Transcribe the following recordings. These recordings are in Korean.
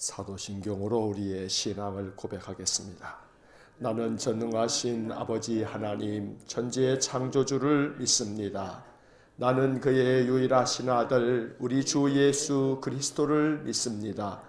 사도신경으로 우리의 신앙을 고백하겠습니다. 나는 전능하신 아버지 하나님 천지의 창조주를 믿습니다. 나는 그의 유일하신 아들 우리 주 예수 그리스도를 믿습니다.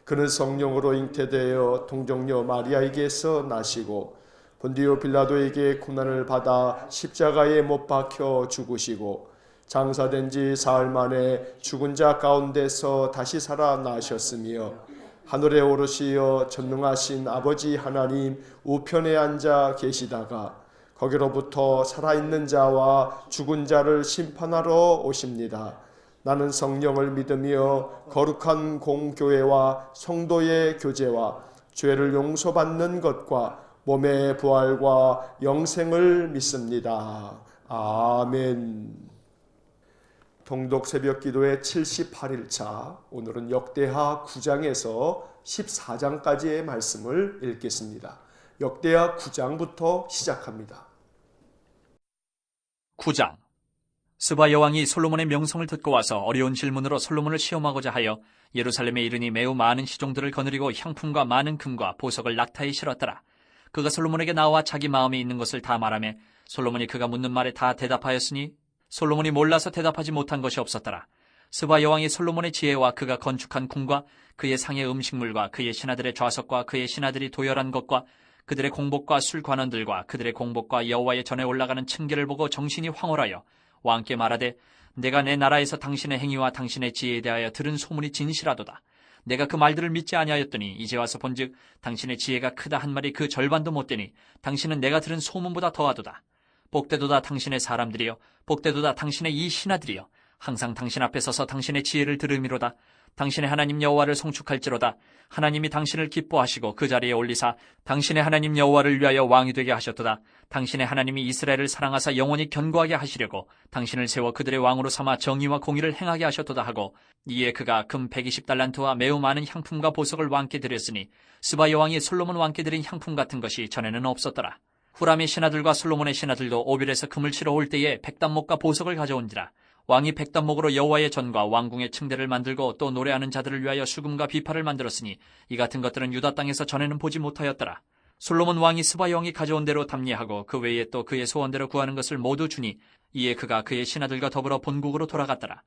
그는 성령으로 잉태되어 동정녀 마리아에게서 나시고 본디오 빌라도에게 고난을 받아 십자가에 못 박혀 죽으시고 장사된 지 사흘 만에 죽은 자 가운데서 다시 살아나셨으며 하늘에 오르시어 전능하신 아버지 하나님 우편에 앉아 계시다가 거기로부터 살아있는 자와 죽은 자를 심판하러 오십니다. 나는 성령을 믿으며 거룩한 공교회와 성도의 교제와 죄를 용서받는 것과 몸의 부활과 영생을 믿습니다. 아멘. 동독 새벽 기도의 78일차, 오늘은 역대하 9장에서 14장까지의 말씀을 읽겠습니다. 역대하 9장부터 시작합니다. 9장. 스바 여왕이 솔로몬의 명성을 듣고 와서 어려운 질문으로 솔로몬을 시험하고자 하여 예루살렘에 이르니 매우 많은 시종들을 거느리고 향품과 많은 금과 보석을 낙타에 실었더라. 그가 솔로몬에게 나와 자기 마음에 있는 것을 다 말하며 솔로몬이 그가 묻는 말에 다 대답하였으니 솔로몬이 몰라서 대답하지 못한 것이 없었더라. 스바 여왕이 솔로몬의 지혜와 그가 건축한 궁과 그의 상의 음식물과 그의 신하들의 좌석과 그의 신하들이 도열한 것과 그들의 공복과 술 관원들과 그들의 공복과 여호와의 전에 올라가는 층계를 보고 정신이 황홀하여 왕께 말하되 내가 내 나라에서 당신의 행위와 당신의 지혜에 대하여 들은 소문이 진실하도다. 내가 그 말들을 믿지 아니하였더니 이제 와서 본즉 당신의 지혜가 크다 한 말이 그 절반도 못 되니 당신은 내가 들은 소문보다 더하도다. 복되도다 당신의 사람들이여, 복되도다 당신의 이 신하들이여, 항상 당신 앞에 서서 당신의 지혜를 들음이로다. 당신의 하나님 여호와를 송축할지로다. 하나님이 당신을 기뻐하시고 그 자리에 올리사 당신의 하나님 여호와를 위하여 왕이 되게 하셨도다. 당신의 하나님이 이스라엘을 사랑하사 영원히 견고하게 하시려고 당신을 세워 그들의 왕으로 삼아 정의와 공의를 행하게 하셨도다 하고, 이에 그가 금 120달란트와 매우 많은 향품과 보석을 왕께 드렸으니 스바 여왕이 솔로몬 왕께 드린 향품 같은 것이 전에는 없었더라. 후람의 신하들과 솔로몬의 신하들도 오빌에서 금을 치러 올 때에 백단목과 보석을 가져온지라. 왕이 백단목으로 여호와의 전과 왕궁의 층대를 만들고 또 노래하는 자들을 위하여 수금과 비파를 만들었으니 이 같은 것들은 유다 땅에서 전에는 보지 못하였더라. 솔로몬 왕이 스바 여왕이 가져온 대로 답례하고 그 외에 또 그의 소원대로 구하는 것을 모두 주니 이에 그가 그의 신하들과 더불어 본국으로 돌아갔더라.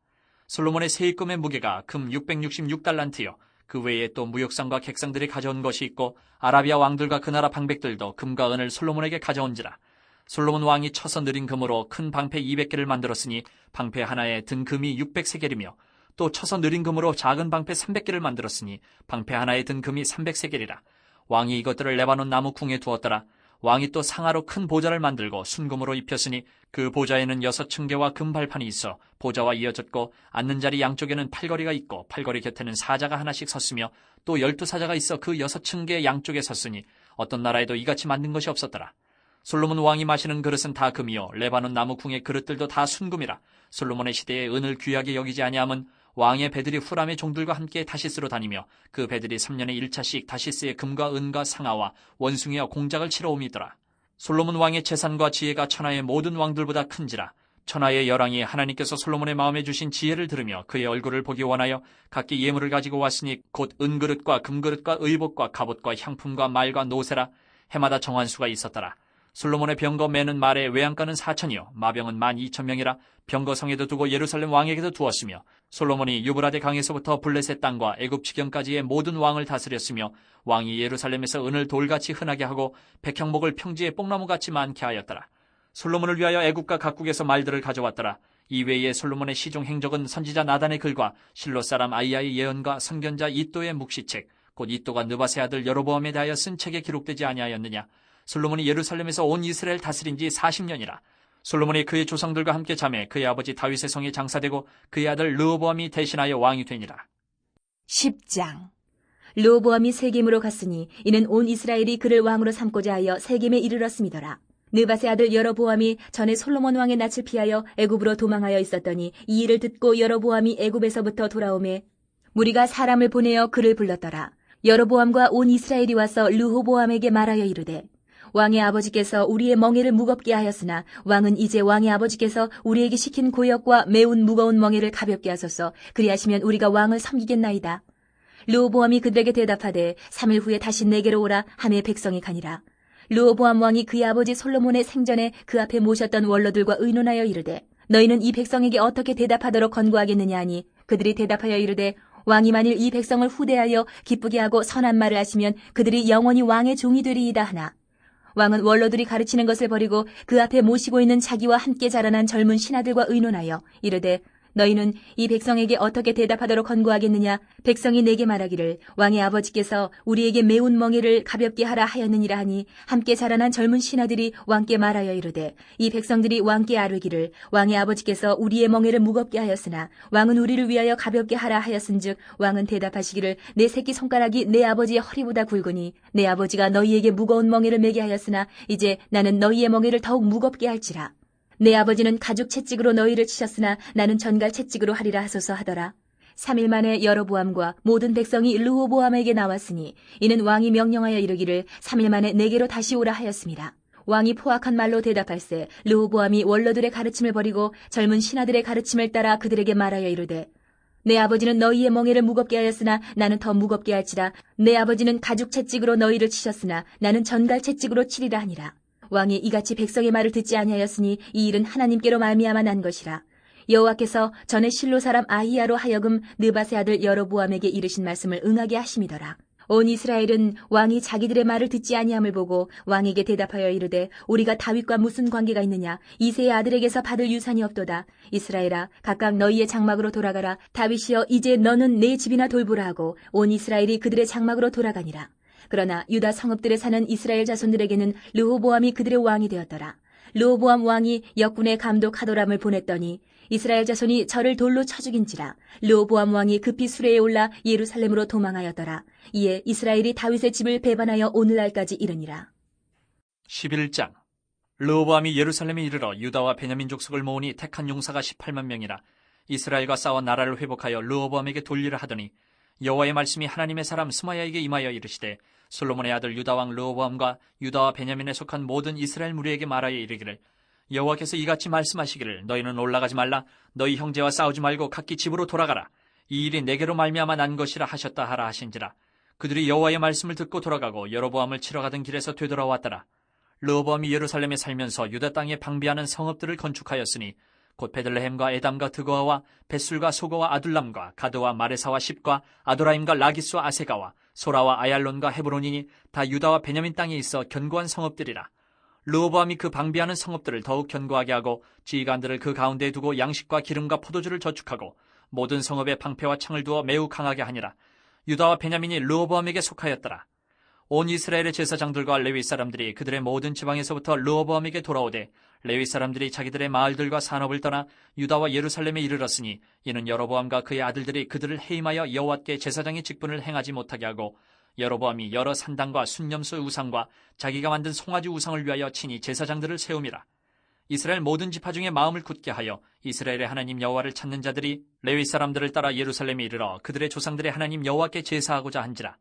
솔로몬의 세입금의 무게가 금 666달란트요. 그 외에 또 무역상과 객상들이 가져온 것이 있고 아라비아 왕들과 그 나라 방백들도 금과 은을 솔로몬에게 가져온지라. 솔로몬 왕이 쳐서 느린 금으로 큰 방패 200개를 만들었으니 방패 하나에 든 금이 600세겔이며 또 쳐서 느린 금으로 작은 방패 300개를 만들었으니 방패 하나에 든 금이 300세겔이라. 왕이 이것들을 레바논 나무 궁에 두었더라. 왕이 또 상하로 큰 보좌를 만들고 순금으로 입혔으니 그 보좌에는 6층계와 금발판이 있어 보좌와 이어졌고 앉는 자리 양쪽에는 팔걸이가 있고 팔걸이 곁에는 사자가 하나씩 섰으며 또 12사자가 있어 그 6층계 양쪽에 섰으니 어떤 나라에도 이같이 만든 것이 없었더라. 솔로몬 왕이 마시는 그릇은 다 금이요 레바논 나무 궁의 그릇들도 다 순금이라. 솔로몬의 시대에 은을 귀하게 여기지 아니함은 왕의 배들이 후람의 종들과 함께 다시스로 다니며 그 배들이 3년에 1차씩 다시스의 금과 은과 상아와 원숭이와 공작을 치러 옴이더라. 솔로몬 왕의 재산과 지혜가 천하의 모든 왕들보다 큰지라. 천하의 열왕이 하나님께서 솔로몬의 마음에 주신 지혜를 들으며 그의 얼굴을 보기 원하여 각기 예물을 가지고 왔으니 곧 은그릇과 금그릇과 의복과 갑옷과 향품과 말과 노새라. 해마다 정한 수가 있었더라. 솔로몬의 병거 매는 말의 외양간은 4천이요 마병은 12,000명이라. 병거성에도 두고 예루살렘 왕에게도 두었으며 솔로몬이 유브라데 강에서부터 블레셋 땅과 애굽 지경까지의 모든 왕을 다스렸으며 왕이 예루살렘에서 은을 돌같이 흔하게 하고 백향목을 평지에 뽕나무같이 많게 하였더라. 솔로몬을 위하여 애굽과 각국에서 말들을 가져왔더라. 이외에 솔로몬의 시종 행적은 선지자 나단의 글과 실로 사람 아이야의 예언과 선견자 이또의 묵시책 곧 이또가 느바세 아들 여로보암에 대하여 쓴 책에 기록되지 아니하였느냐. 솔로몬이 예루살렘에서 온 이스라엘 다스린 지 40년이라. 솔로몬이 그의 조상들과 함께 잠에 그의 아버지 다윗의 성에 장사되고 그의 아들 르호보암이 대신하여 왕이 되니라. 10장. 르호보암이 세겜으로 갔으니 이는 온 이스라엘이 그를 왕으로 삼고자 하여 세겜에 이르렀음이더라. 느밧의 아들 여로보암이 전에 솔로몬 왕의 낯을 피하여 애굽으로 도망하여 있었더니 이 일을 듣고 여로보암이 애굽에서부터 돌아오매 무리가 사람을 보내어 그를 불렀더라. 여로보암과 온 이스라엘이 와서 르호보암에게 말하여 이르되 왕의 아버지께서 우리의 멍에를 무겁게 하였으나 왕은 이제 왕의 아버지께서 우리에게 시킨 고역과 매운 무거운 멍에를 가볍게 하소서. 그리하시면 우리가 왕을 섬기겠나이다. 르호보암이 그들에게 대답하되 3일 후에 다시 내게로 오라 하매 백성이 가니라. 르호보암 왕이 그의 아버지 솔로몬의 생전에 그 앞에 모셨던 원로들과 의논하여 이르되 너희는 이 백성에게 어떻게 대답하도록 권고하겠느냐 하니 그들이 대답하여 이르되 왕이 만일 이 백성을 후대하여 기쁘게 하고 선한 말을 하시면 그들이 영원히 왕의 종이 되리이다 하나 왕은 원로들이 가르치는 것을 버리고 그 앞에 모시고 있는 자기와 함께 자라난 젊은 신하들과 의논하여 이르되 너희는 이 백성에게 어떻게 대답하도록 권고하겠느냐? 백성이 내게 말하기를 왕의 아버지께서 우리에게 매운 멍에를 가볍게 하라 하였느니라 하니 함께 자라난 젊은 신하들이 왕께 말하여 이르되 이 백성들이 왕께 아뢰기를 왕의 아버지께서 우리의 멍에를 무겁게 하였으나 왕은 우리를 위하여 가볍게 하라 하였은즉 왕은 대답하시기를 내 새끼 손가락이 내 아버지의 허리보다 굵으니 내 아버지가 너희에게 무거운 멍에를 매게 하였으나 이제 나는 너희의 멍에를 더욱 무겁게 할지라. 내 아버지는 가죽 채찍으로 너희를 치셨으나 나는 전갈 채찍으로 하리라 하소서 하더라. 3일 만에 여로보암과 모든 백성이 르호보암에게 나왔으니 이는 왕이 명령하여 이르기를 3일 만에 내게로 다시 오라 하였습니다. 왕이 포악한 말로 대답할세 르호보암이 원로들의 가르침을 버리고 젊은 신하들의 가르침을 따라 그들에게 말하여 이르되 내 아버지는 너희의 멍에를 무겁게 하였으나 나는 더 무겁게 할지라. 내 아버지는 가죽 채찍으로 너희를 치셨으나 나는 전갈 채찍으로 치리라 하니라. 왕이 이같이 백성의 말을 듣지 아니하였으니 이 일은 하나님께로 말미암아 난 것이라. 여호와께서 전에 실로 사람 아히야로 하여금 느밧의 아들 여로보암에게 이르신 말씀을 응하게 하심이더라. 온 이스라엘은 왕이 자기들의 말을 듣지 아니함을 보고 왕에게 대답하여 이르되 우리가 다윗과 무슨 관계가 있느냐? 이새의 아들에게서 받을 유산이 없도다. 이스라엘아 각각 너희의 장막으로 돌아가라. 다윗이여 이제 너는 내 집이나 돌보라 하고 온 이스라엘이 그들의 장막으로 돌아가니라. 그러나 유다 성읍들에 사는 이스라엘 자손들에게는 르호보암이 그들의 왕이 되었더라. 르호보암 왕이 역군의 감독 하도람을 보냈더니 이스라엘 자손이 저를 돌로 쳐 죽인지라. 르호보암 왕이 급히 수레에 올라 예루살렘으로 도망하였더라. 이에 이스라엘이 다윗의 집을 배반하여 오늘날까지 이르니라. 11장 르호보암이 예루살렘에 이르러 유다와 베냐민 족속을 모으니 택한 용사가 18만 명이라. 이스라엘과 싸워 나라를 회복하여 르호보암에게 돌리라 하더니 여호와의 말씀이 하나님의 사람 스마야에게 임하여 이르시되 솔로몬의 아들 유다 왕 르호보암과 유다와 베냐민에 속한 모든 이스라엘 무리에게 말하여 이르기를 여호와께서 이같이 말씀하시기를 너희는 올라가지 말라. 너희 형제와 싸우지 말고 각기 집으로 돌아가라. 이 일이 내게로 말미암아 난 것이라 하셨다 하라 하신지라. 그들이 여호와의 말씀을 듣고 돌아가고 여로보암을 치러 가던 길에서 되돌아왔더라. 르호보암이 예루살렘에 살면서 유다 땅에 방비하는 성읍들을 건축하였으니 곧 베들레헴과 에담과 드고아와 벳술과 소고와 아둘람과 가드와 마레사와 십과 아도라임과 라기스와 아세가와 소라와 아얄론과 헤브론이니 다 유다와 베냐민 땅에 있어 견고한 성읍들이라. 르호보암이 그 방비하는 성읍들을 더욱 견고하게 하고 지휘관들을 그 가운데에 두고 양식과 기름과 포도주를 저축하고 모든 성읍에 방패와 창을 두어 매우 강하게 하니라. 유다와 베냐민이 르호보암에게 속하였더라. 온 이스라엘의 제사장들과 레위 사람들이 그들의 모든 지방에서부터 르호보암에게 돌아오되 레위 사람들이 자기들의 마을들과 산업을 떠나 유다와 예루살렘에 이르렀으니 이는 여로보암과 그의 아들들이 그들을 해임하여 여호와께 제사장의 직분을 행하지 못하게 하고 여로보암이 여러 산당과 순념소 우상과 자기가 만든 송아지 우상을 위하여 친히 제사장들을 세움이라. 이스라엘 모든 지파 중에 마음을 굳게 하여 이스라엘의 하나님 여호와를 찾는 자들이 레위 사람들을 따라 예루살렘에 이르러 그들의 조상들의 하나님 여호와께 제사하고자 한지라.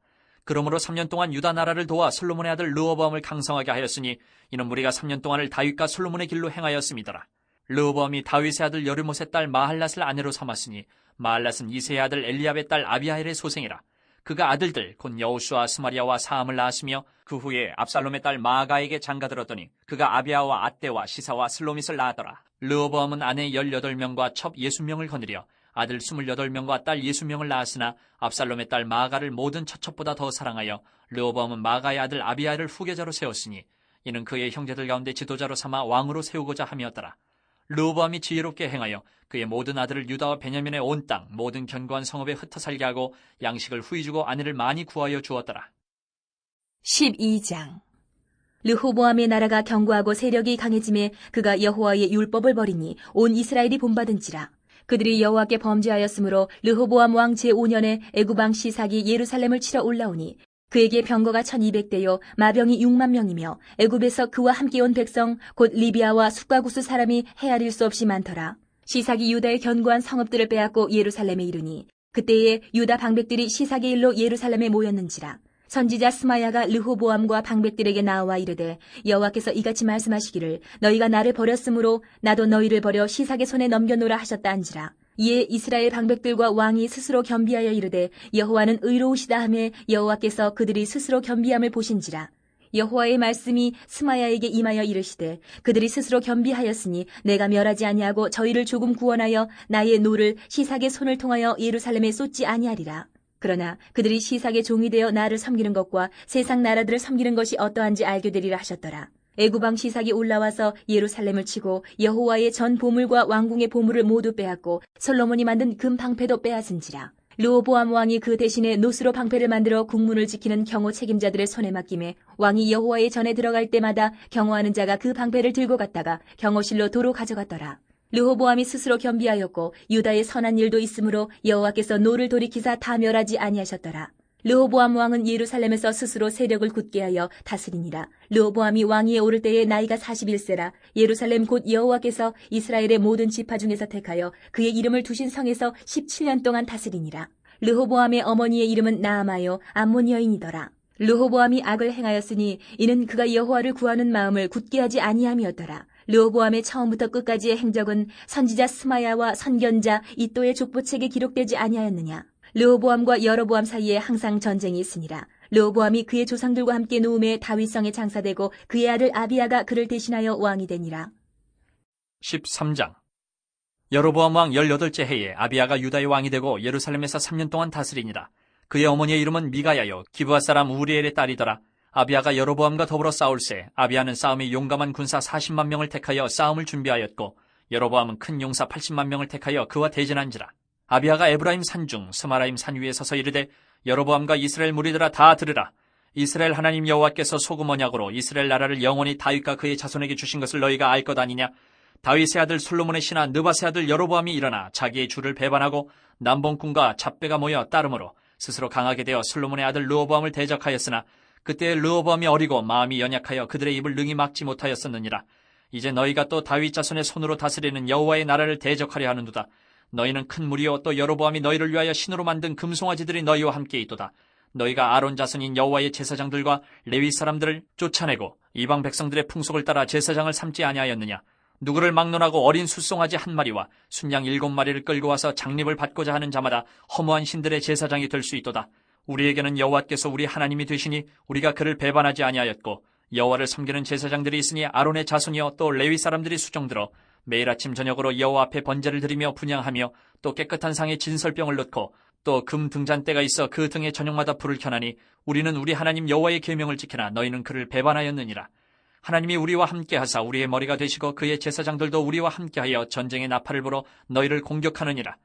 그러므로 3년 동안 유다 나라를 도와 솔로몬의 아들 르호보암을 강성하게 하였으니 이는 무리가 3년 동안을 다윗과 솔로몬의 길로 행하였음이더라. 르호보암이 다윗의 아들 여르못의 딸 마할랏을 아내로 삼았으니 마할랏은 이새의 아들 엘리압의 딸 아비하일의 소생이라. 그가 아들들 곧 여호수아 스마리아와 사함을 낳았으며 그 후에 압살롬의 딸 마아가에게 장가들었더니 그가 아비아와 아떼와 시사와 슬로밋을 낳았더라. 르호보암은 아내 18명과 첩 60명을 거느려 아들 28명과 딸 60명을 낳았으나 압살롬의 딸 마아가를 모든 처첩보다 더 사랑하여 르호보암은 마아가의 아들 아비아를 후계자로 세웠으니 이는 그의 형제들 가운데 지도자로 삼아 왕으로 세우고자 함이었더라. 르호보암이 지혜롭게 행하여 그의 모든 아들을 유다와 베냐민의 온 땅 모든 견고한 성읍에 흩어 살게 하고 양식을 후히 주고 아내를 많이 구하여 주었더라. 12장 르호보암의 나라가 견고하고 세력이 강해짐에 그가 여호와의 율법을 버리니 온 이스라엘이 본받은지라. 그들이 여호와께 범죄하였으므로 르호보암 왕 제5년에 애굽 왕 시삭이 예루살렘을 치러 올라오니 그에게 병거가 1200대요 마병이 6만 명이며 애굽에서 그와 함께 온 백성 곧 리비아와 숫가구스 사람이 헤아릴 수 없이 많더라. 시삭이 유다의 견고한 성읍들을 빼앗고 예루살렘에 이르니 그때에 유다 방백들이 시삭의 일로 예루살렘에 모였는지라. 선지자 스마야가 르호보암과 방백들에게 나와 이르되 여호와께서 이같이 말씀하시기를 너희가 나를 버렸으므로 나도 너희를 버려 시삭의 손에 넘겨놓으라 하셨다 한지라. 이에 이스라엘 방백들과 왕이 스스로 겸비하여 이르되 여호와는 의로우시다 하며 여호와께서 그들이 스스로 겸비함을 보신지라. 여호와의 말씀이 스마야에게 임하여 이르시되 그들이 스스로 겸비하였으니 내가 멸하지 아니하고 저희를 조금 구원하여 나의 노를 시삭의 손을 통하여 예루살렘에 쏟지 아니하리라. 그러나 그들이 시삭의 종이 되어 나를 섬기는 것과 세상 나라들을 섬기는 것이 어떠한지 알게 되리라 하셨더라. 애굽왕 시삭이 올라와서 예루살렘을 치고 여호와의 전 보물과 왕궁의 보물을 모두 빼앗고 솔로몬이 만든 금 방패도 빼앗은지라. 르호보암 왕이 그 대신에 노스로 방패를 만들어 국문을 지키는 경호 책임자들의 손에 맡김에 왕이 여호와의 전에 들어갈 때마다 경호하는 자가 그 방패를 들고 갔다가 경호실로 도로 가져갔더라. 르호보암이 스스로 겸비하였고 유다의 선한 일도 있으므로 여호와께서 노를 돌이키사 다 멸하지 아니하셨더라. 르호보암 왕은 예루살렘에서 스스로 세력을 굳게 하여 다스리니라. 르호보암이 왕위에 오를 때에 나이가 41세라. 예루살렘 곧 여호와께서 이스라엘의 모든 지파 중에서 택하여 그의 이름을 두신 성에서 17년 동안 다스리니라. 르호보암의 어머니의 이름은 나아마요 암몬 여인이더라. 르호보암이 악을 행하였으니 이는 그가 여호와를 구하는 마음을 굳게 하지 아니함이었더라. 르호보암의 처음부터 끝까지의 행적은 선지자 스마야와 선견자 이또의 족보책에 기록되지 아니하였느냐. 르호보암과 여로보암 사이에 항상 전쟁이 있으니라. 르호보암이 그의 조상들과 함께 누움에 다윗성에 장사되고 그의 아들 아비야가 그를 대신하여 왕이 되니라. 13장. 여로보암 왕 18째 해에 아비야가 유다의 왕이 되고 예루살렘에서 3년 동안 다스리니라. 그의 어머니의 이름은 미가야요 기브아 사람 우리엘의 딸이더라. 아비야가 여로보암과 더불어 싸울새 아비야는 싸움에 용감한 군사 40만 명을 택하여 싸움을 준비하였고 여로보암은 큰 용사 80만 명을 택하여 그와 대전한지라. 아비야가 에브라임 산중 스마라임 산 위에 서서 이르되 여로보암과 이스라엘 무리들아 다 들으라. 이스라엘 하나님 여호와께서 소금 언약으로 이스라엘 나라를 영원히 다윗과 그의 자손에게 주신 것을 너희가 알 것 아니냐. 다윗의 아들 솔로몬의 신하 느밧의 아들 여로보암이 일어나 자기의 주를 배반하고 남봉꾼과 잡배가 모여 따름으로 스스로 강하게 되어 솔로몬의 아들 르호보암을 대적하였으나 그때 르호보암이 어리고 마음이 연약하여 그들의 입을 능히 막지 못하였었느니라. 이제 너희가 또 다윗 자손의 손으로 다스리는 여호와의 나라를 대적하려 하는도다. 너희는 큰 무리요 또 여로보암이 너희를 위하여 신으로 만든 금송아지들이 너희와 함께 있도다. 너희가 아론 자손인 여호와의 제사장들과 레위 사람들을 쫓아내고 이방 백성들의 풍속을 따라 제사장을 삼지 아니하였느냐. 누구를 막론하고 어린 숫송아지 한 마리와 순양 7마리를 끌고 와서 장립을 받고자 하는 자마다 허무한 신들의 제사장이 될 수 있도다. 우리에게는 여호와께서 우리 하나님이 되시니 우리가 그를 배반하지 아니하였고 여호와를 섬기는 제사장들이 있으니 아론의 자손이여 또 레위 사람들이 수종들어 매일 아침 저녁으로 여호와 앞에 번제를 드리며 분향하며 또 깨끗한 상에 진설병을 넣고 또 금 등잔대가 있어 그 등에 저녁마다 불을 켜나니 우리는 우리 하나님 여호와의 계명을 지키나 너희는 그를 배반하였느니라. 하나님이 우리와 함께하사 우리의 머리가 되시고 그의 제사장들도 우리와 함께하여 전쟁의 나팔을 불어 너희를 공격하느니라.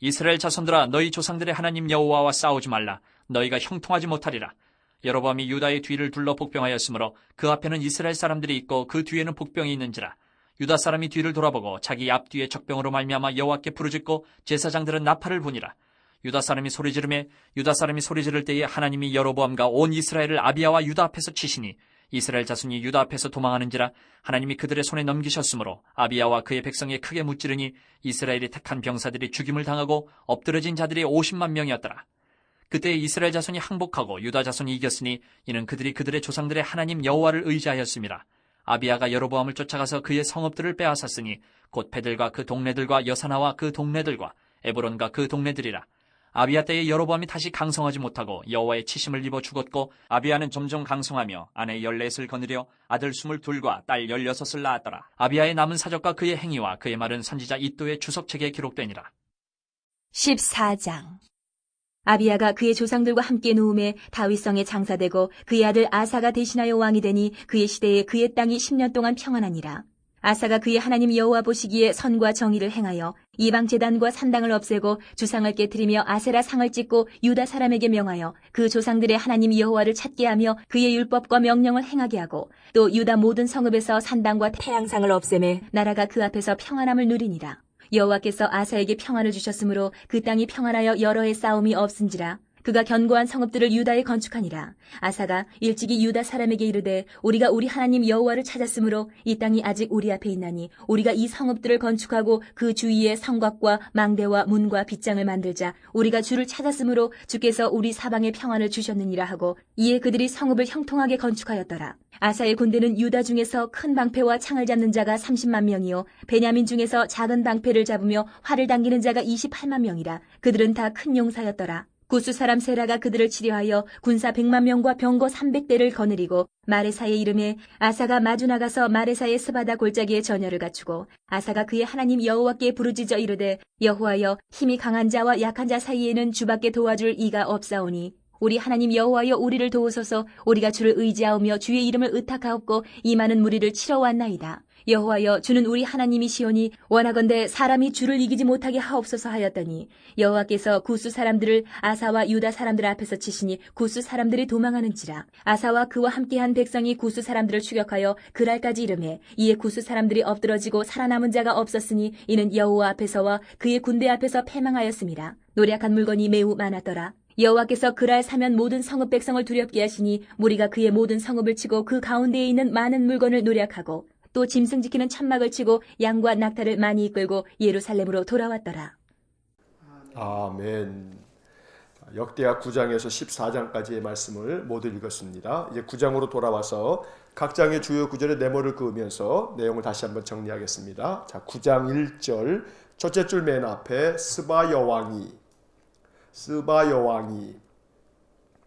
이스라엘 자손들아 너희 조상들의 하나님 여호와와 싸우지 말라. 너희가 형통하지 못하리라. 여로보암이 유다의 뒤를 둘러 복병하였으므로 그 앞에는 이스라엘 사람들이 있고 그 뒤에는 복병이 있는지라. 유다 사람이 뒤를 돌아보고 자기 앞뒤에 적병으로 말미암아 여호와께 부르짖고 제사장들은 나팔을 부니라. 유다 사람이 소리 지를 때에 하나님이 여로보암과 온 이스라엘을 아비야와 유다 앞에서 치시니 이스라엘 자손이 유다 앞에서 도망하는지라. 하나님이 그들의 손에 넘기셨으므로 아비야와 그의 백성이 크게 무찌르니 이스라엘이 택한 병사들이 죽임을 당하고 엎드러진 자들이 50만 명이었더라. 그때 이스라엘 자손이 항복하고 유다 자손이 이겼으니 이는 그들이 그들의 조상들의 하나님 여호와를 의지하였음이라. 아비야가 여로보암을 쫓아가서 그의 성읍들을 빼앗았으니 곧 베들과 그 동네들과 여사나와 그 동네들과 에브론과 그 동네들이라. 아비야 때에 여로보암이 다시 강성하지 못하고 여호와의 치심을 입어 죽었고 아비야는 점점 강성하며 아내 14을 거느려 아들 22과 딸 16을 낳았더라. 아비야의 남은 사적과 그의 행위와 그의 말은 선지자 이도의 주석책에 기록되니라. 14장. 아비야가 그의 조상들과 함께 누움에 다윗성에 장사되고 그의 아들 아사가 대신하여 왕이 되니 그의 시대에 그의 땅이 10년 동안 평안하니라. 아사가 그의 하나님 여호와 보시기에 선과 정의를 행하여 이방 제단과 산당을 없애고 주상을 깨뜨리며 아세라 상을 찍고 유다 사람에게 명하여 그 조상들의 하나님 여호와를 찾게 하며 그의 율법과 명령을 행하게 하고 또 유다 모든 성읍에서 산당과 태양상을 없애매 나라가 그 앞에서 평안함을 누리니라. 여호와께서 아사에게 평안을 주셨으므로 그 땅이 평안하여 여러 해 싸움이 없은지라. 그가 견고한 성읍들을 유다에 건축하니라. 아사가 일찍이 유다 사람에게 이르되 우리가 우리 하나님 여호와를 찾았으므로 이 땅이 아직 우리 앞에 있나니 우리가 이 성읍들을 건축하고 그 주위에 성곽과 망대와 문과 빗장을 만들자. 우리가 주를 찾았으므로 주께서 우리 사방에 평안을 주셨느니라 하고 이에 그들이 성읍을 형통하게 건축하였더라. 아사의 군대는 유다 중에서 큰 방패와 창을 잡는 자가 30만 명이요 베냐민 중에서 작은 방패를 잡으며 활을 당기는 자가 28만 명이라. 그들은 다 큰 용사였더라. 구스 사람 세라가 그들을 치려하여 군사 100만 명과 병거 300대를 거느리고 마레사의 이름에 아사가 마주 나가서 마레사의 스바다 골짜기에 전열을 갖추고 아사가 그의 하나님 여호와께 부르짖어 이르되 여호와여 힘이 강한 자와 약한 자 사이에는 주밖에 도와줄 이가 없사오니 우리 하나님 여호와여 우리를 도우소서. 우리가 주를 의지하오며 주의 이름을 의탁하옵고 이 많은 무리를 치러 왔나이다. 여호와여 주는 우리 하나님이시오니 원하건대 사람이 주를 이기지 못하게 하옵소서 하였더니 여호와께서 구스 사람들을 아사와 유다 사람들 앞에서 치시니 구스 사람들이 도망하는지라. 아사와 그와 함께한 백성이 구스 사람들을 추격하여 그랄까지 이르매 이에 구스 사람들이 엎드러지고 살아남은 자가 없었으니 이는 여호와 앞에서와 그의 군대 앞에서 패망하였습니다. 노략한 물건이 매우 많았더라. 여호와께서 그랄 사면 모든 성읍 백성을 두렵게 하시니 무리가 그의 모든 성읍을 치고 그 가운데에 있는 많은 물건을 노략하고 또 짐승 지키는 천막을 치고 양과 낙타를 많이 이끌고 예루살렘으로 돌아왔더라. 아멘. 역대하 9장에서 14장까지의 말씀을 모두 읽었습니다. 이제 9장으로 돌아와서 각 장의 주요 구절에 네모를 그으면서 내용을 다시 한번 정리하겠습니다. 자, 9장 1절 첫째 줄 맨 앞에 스바 여왕이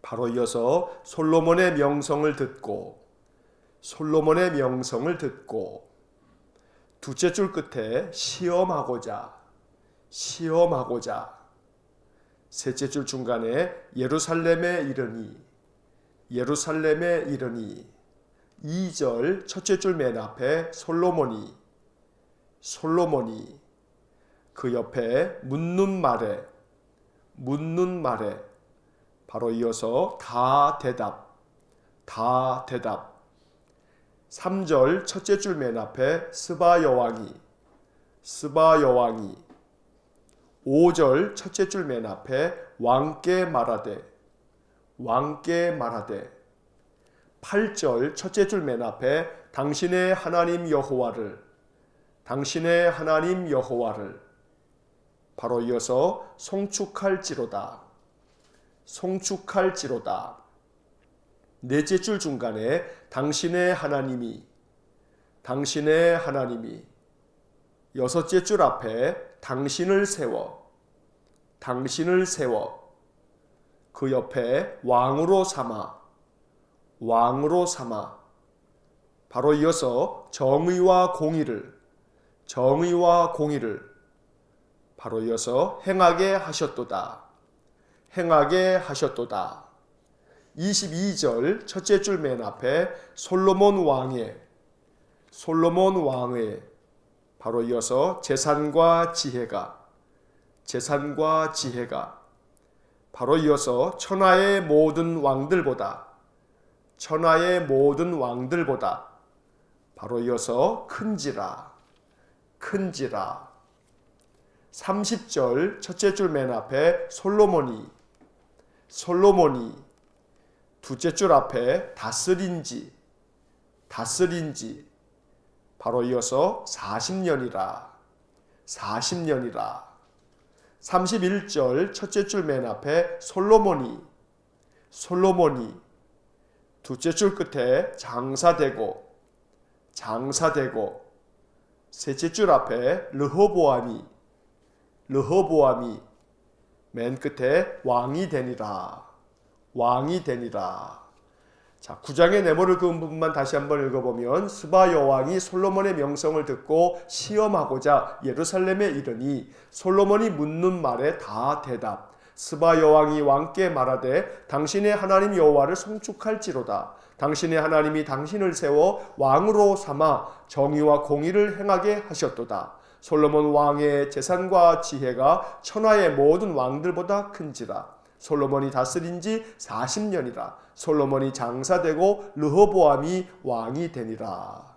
바로 이어서 솔로몬의 명성을 듣고 두째 줄 끝에 시험하고자 셋째 줄 중간에 예루살렘에 이르니 2절 첫째 줄 맨 앞에 솔로몬이 그 옆에 묻는 말에 바로 이어서 다 대답 3절 첫째 줄 맨 앞에 스바 여왕이 5절 첫째 줄 맨 앞에 왕께 말하되 8절 첫째 줄 맨 앞에 당신의 하나님 여호와를 바로 이어서 송축할지로다 넷째 줄 중간에 당신의 하나님이 여섯째 줄 앞에 당신을 세워 그 옆에 왕으로 삼아 바로 이어서 정의와 공의를 바로 이어서 행하게 하셨도다 22절 첫째 줄 맨 앞에 솔로몬 왕의 바로 이어서 재산과 지혜가 바로 이어서 천하의 모든 왕들보다 바로 이어서 큰지라 30절 첫째 줄 맨 앞에 솔로몬이 두째 줄 앞에 다스린지 바로 이어서 40년이라 31절 첫째 줄 맨 앞에 솔로몬이 두째 줄 끝에 장사되고 셋째 줄 앞에 르호보암이 맨 끝에 왕이 되니라. 자, 9장의 네모를 그은 부분만 다시 한번 읽어보면 스바 여왕이 솔로몬의 명성을 듣고 시험하고자 예루살렘에 이르니 솔로몬이 묻는 말에 다 대답. 스바 여왕이 왕께 말하되 당신의 하나님 여호와를 송축할지로다. 당신의 하나님이 당신을 세워 왕으로 삼아 정의와 공의를 행하게 하셨도다. 솔로몬 왕의 재산과 지혜가 천하의 모든 왕들보다 큰지라. 솔로몬이 다스린 지 40년이라. 솔로몬이 장사되고 르호보암이 왕이 되니라.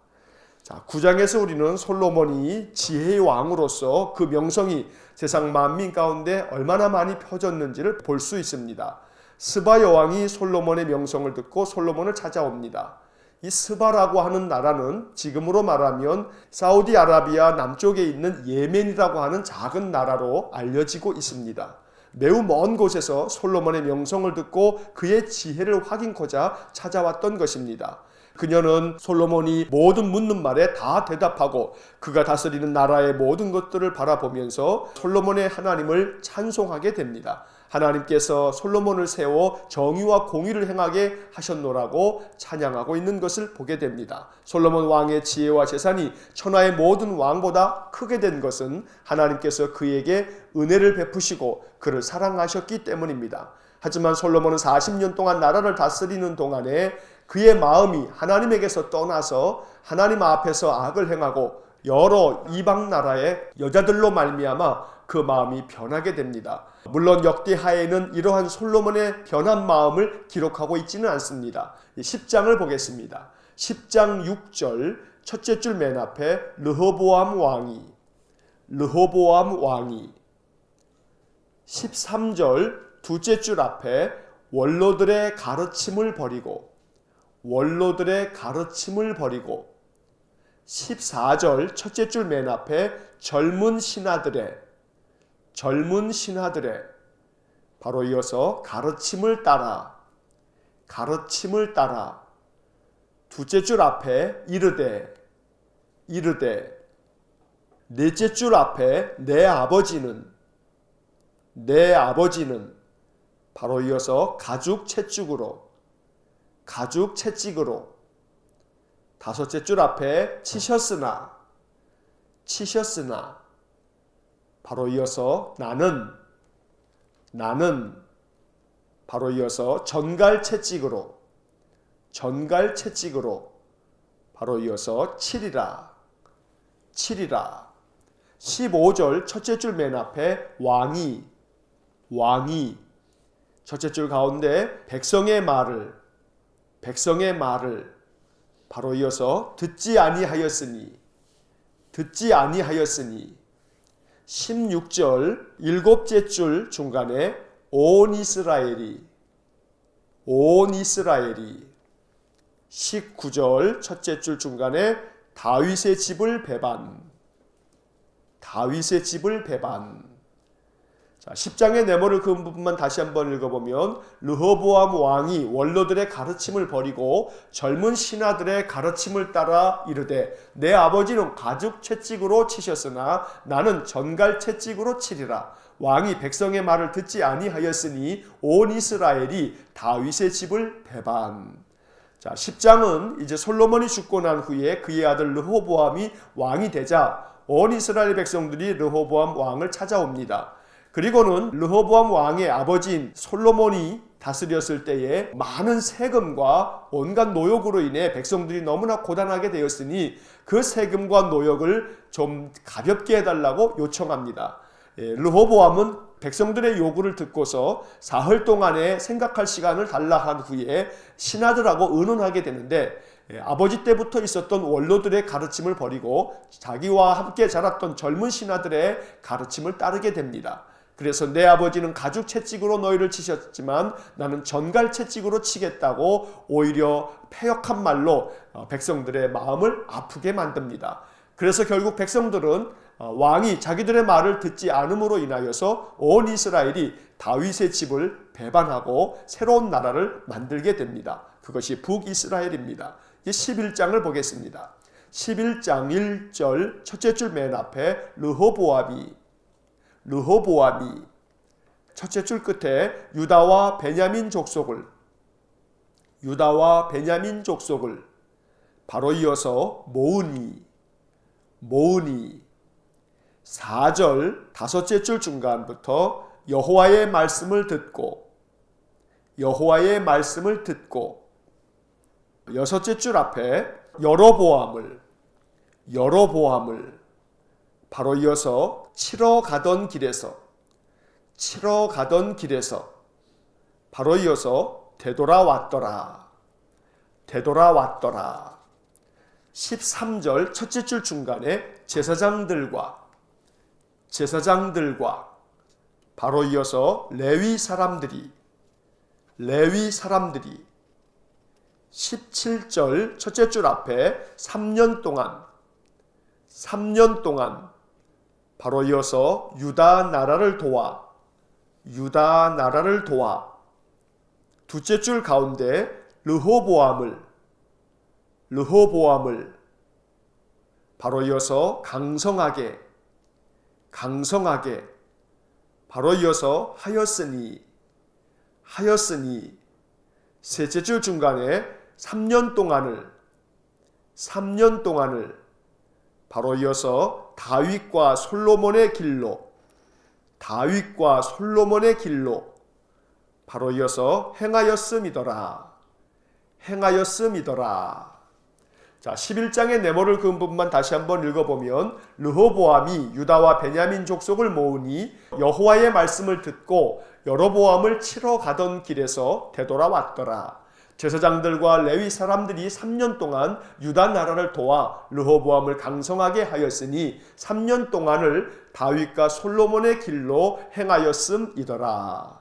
자, 9장에서 우리는 솔로몬이 지혜의 왕으로서 그 명성이 세상 만민 가운데 얼마나 많이 퍼졌는지를 볼 수 있습니다. 스바 여왕이 솔로몬의 명성을 듣고 솔로몬을 찾아옵니다. 이 스바라고 하는 나라는 지금으로 말하면 사우디아라비아 남쪽에 있는 예멘이라고 하는 작은 나라로 알려지고 있습니다. 매우 먼 곳에서 솔로몬의 명성을 듣고 그의 지혜를 확인코자 찾아왔던 것입니다. 그녀는 솔로몬이 모든 묻는 말에 다 대답하고 그가 다스리는 나라의 모든 것들을 바라보면서 솔로몬의 하나님을 찬송하게 됩니다. 하나님께서 솔로몬을 세워 정의와 공의를 행하게 하셨노라고 찬양하고 있는 것을 보게 됩니다. 솔로몬 왕의 지혜와 재산이 천하의 모든 왕보다 크게 된 것은 하나님께서 그에게 은혜를 베푸시고 그를 사랑하셨기 때문입니다. 하지만 솔로몬은 40년 동안 나라를 다스리는 동안에 그의 마음이 하나님에게서 떠나서 하나님 앞에서 악을 행하고 여러 이방 나라의 여자들로 말미암아 그 마음이 변하게 됩니다. 물론 역대하에는 이러한 솔로몬의 변한 마음을 기록하고 있지는 않습니다. 10장을 보겠습니다. 10장 6절 첫째 줄 맨 앞에 르호보암 왕이 13절 둘째 줄 앞에 원로들의 가르침을 버리고 14절 첫째 줄 맨 앞에 젊은 신하들의 바로 이어서 가르침을 따라 둘째 줄 앞에 이르되 넷째 줄 앞에 내 아버지는 바로 이어서 가죽 채찍으로 다섯째 줄 앞에 치셨으나 바로 이어서 나는 바로 이어서 전갈 채찍으로 바로 이어서 치리라 15절 첫째 줄 맨 앞에 왕이 첫째 줄 가운데 백성의 말을 바로 이어서 듣지 아니하였으니 16절 일곱째 줄 중간에 온 이스라엘이 19절 첫째 줄 중간에 다윗의 집을 배반 자, 10장의 네모를 그은 부분만 다시 한번 읽어보면 르호보암 왕이 원로들의 가르침을 버리고 젊은 신하들의 가르침을 따라 이르되 내 아버지는 가죽 채찍으로 치셨으나 나는 전갈 채찍으로 치리라. 왕이 백성의 말을 듣지 아니하였으니 온 이스라엘이 다윗의 집을 배반. 자, 10장은 이제 솔로몬이 죽고 난 후에 그의 아들 르호보암이 왕이 되자 온 이스라엘 백성들이 르호보암 왕을 찾아옵니다. 그리고는 르호보암 왕의 아버지인 솔로몬이 다스렸을 때에 많은 세금과 온갖 노역으로 인해 백성들이 너무나 고단하게 되었으니 그 세금과 노역을 좀 가볍게 해달라고 요청합니다. 르호보암은 백성들의 요구를 듣고서 사흘 동안에 생각할 시간을 달라 한 후에 신하들하고 의논하게 되는데 아버지 때부터 있었던 원로들의 가르침을 버리고 자기와 함께 자랐던 젊은 신하들의 가르침을 따르게 됩니다. 그래서 내 아버지는 가죽 채찍으로 너희를 치셨지만 나는 전갈 채찍으로 치겠다고 오히려 패역한 말로 백성들의 마음을 아프게 만듭니다. 그래서 결국 백성들은 왕이 자기들의 말을 듣지 않음으로 인하여서 온 이스라엘이 다윗의 집을 배반하고 새로운 나라를 만들게 됩니다. 그것이 북이스라엘입니다. 11장을 보겠습니다. 11장 1절 첫째 줄 맨 앞에 르호보암이 첫째 줄 끝에 유다와 베냐민 족속을 바로 이어서 모으니 4절 다섯째 줄 중간부터 여호와의 말씀을 듣고 여섯째 줄 앞에 여로보암을 바로 이어서 치러 가던 길에서 바로 이어서 되돌아왔더라 13절 첫째 줄 중간에 제사장들과 바로 이어서 레위 사람들이 레위 사람들이 17절 첫째 줄 앞에 3년 동안 바로 이어서 유다 나라를 도와 둘째 줄 가운데 르호보암을 바로 이어서 강성하게 바로 이어서 하였으니 셋째 줄 중간에 3년 동안을 바로 이어서 다윗과 솔로몬의 길로 바로 이어서 행하였음이더라. 자, 11장의 네모를 그은 부분만 다시 한번 읽어보면 르호보암이 유다와 베냐민 족속을 모으니 여호와의 말씀을 듣고 여로보암을 치러 가던 길에서 되돌아왔더라. 제사장들과 레위 사람들이 3년 동안 유다 나라를 도와 르호보암을 강성하게 하였으니 3년 동안을 다윗과 솔로몬의 길로 행하였음이더라.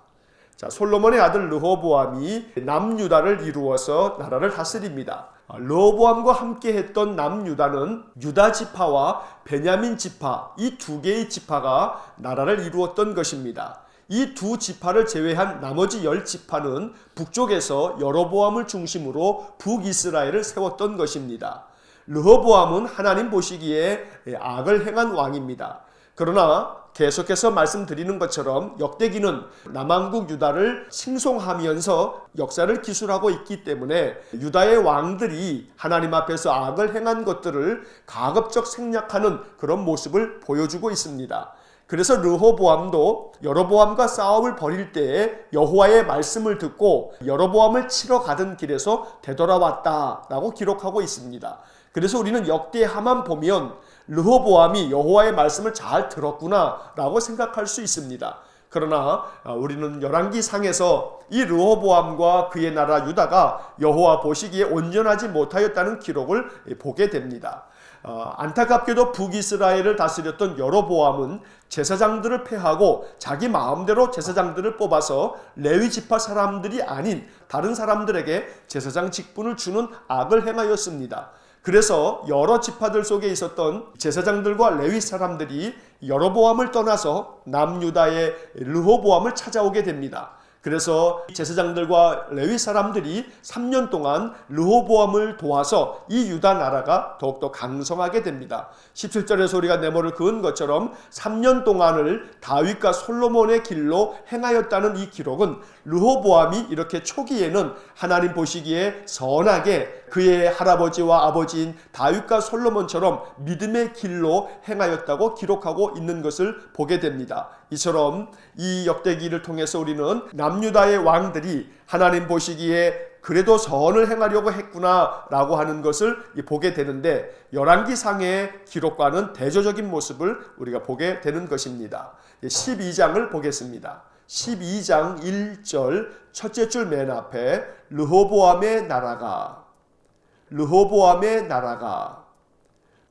자, 솔로몬의 아들 르호보암이 남유다를 이루어서 나라를 다스립니다. 르호보암과 함께 했던 남유다는 유다 지파와 베냐민 지파, 이 두 개의 지파가 나라를 이루었던 것입니다. 이 두 지파를 제외한 나머지 10지파는 북쪽에서 여로보암을 중심으로 북이스라엘을 세웠던 것입니다. 르호보암은 하나님 보시기에 악을 행한 왕입니다. 그러나 계속해서 말씀드리는 것처럼 역대기는 남왕국 유다를 칭송하면서 역사를 기술하고 있기 때문에 유다의 왕들이 하나님 앞에서 악을 행한 것들을 가급적 생략하는 그런 모습을 보여주고 있습니다. 그래서 르호보암도 여로보암과 싸움을 벌일 때에 여호와의 말씀을 듣고 여로보암을 치러 가던 길에서 되돌아왔다라고 기록하고 있습니다. 그래서 우리는 역대하만 보면 르호보암이 여호와의 말씀을 잘 들었구나라고 생각할 수 있습니다. 그러나 우리는 열왕기상에서 이 르호보암과 그의 나라 유다가 여호와 보시기에 온전하지 못하였다는 기록을 보게 됩니다. 안타깝게도 북이스라엘을 다스렸던 여로보암은 제사장들을 폐하고 자기 마음대로 제사장들을 뽑아서 레위 지파 사람들이 아닌 다른 사람들에게 제사장 직분을 주는 악을 행하였습니다. 그래서 여러 지파들 속에 있었던 제사장들과 레위 사람들이 여로보암을 떠나서 남유다의 르호보암을 찾아오게 됩니다. 그래서 제사장들과 레위 사람들이 3년 동안 르호보암을 도와서 이 유다 나라가 더욱더 강성하게 됩니다. 17절에서 우리가 네모를 그은 것처럼 3년 동안을 다윗과 솔로몬의 길로 행하였다는 이 기록은 르호보암이 이렇게 초기에는 하나님 보시기에 선하게 그의 할아버지와 아버지인 다윗과 솔로몬처럼 믿음의 길로 행하였다고 기록하고 있는 것을 보게 됩니다. 이처럼 이 역대기를 통해서 우리는 남유다의 왕들이 하나님 보시기에 그래도 선을 행하려고 했구나라고 하는 것을 보게 되는데 열왕기상의 기록과는 대조적인 모습을 우리가 보게 되는 것입니다. 12장을 보겠습니다. 12장 1절 첫째 줄 맨 앞에 르호보암의 나라가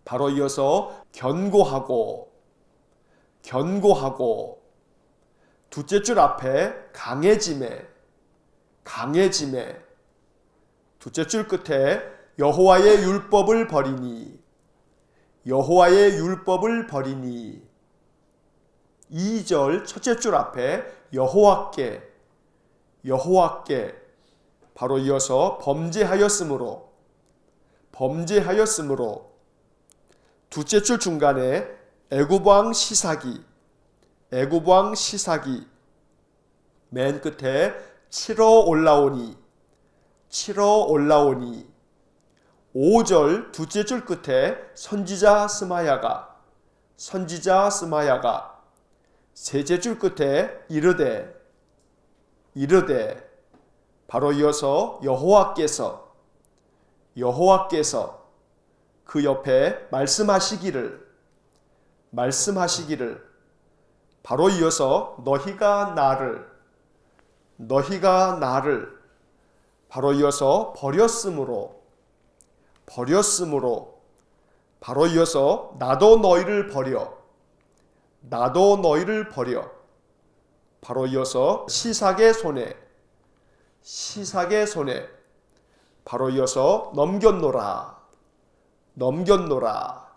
바로 이어서 견고하고 둘째 줄 앞에 강해짐에 둘째 줄 끝에 여호와의 율법을 버리니 2절 첫째 줄 앞에 여호와께 바로 이어서 범죄하였으므로 둘째 줄 중간에 애굽왕 시사기 맨 끝에 치러 올라오니 5절 둘째 줄 끝에 선지자 스마야가 셋째 줄 끝에 이르되 바로 이어서 여호와께서 그 옆에 말씀하시기를 바로 이어서 너희가 나를 바로 이어서 버렸으므로 바로 이어서 나도 너희를 버려 바로 이어서 시삭의 손에 시삭의 손에 바로 이어서 넘겼노라. 넘겼노라.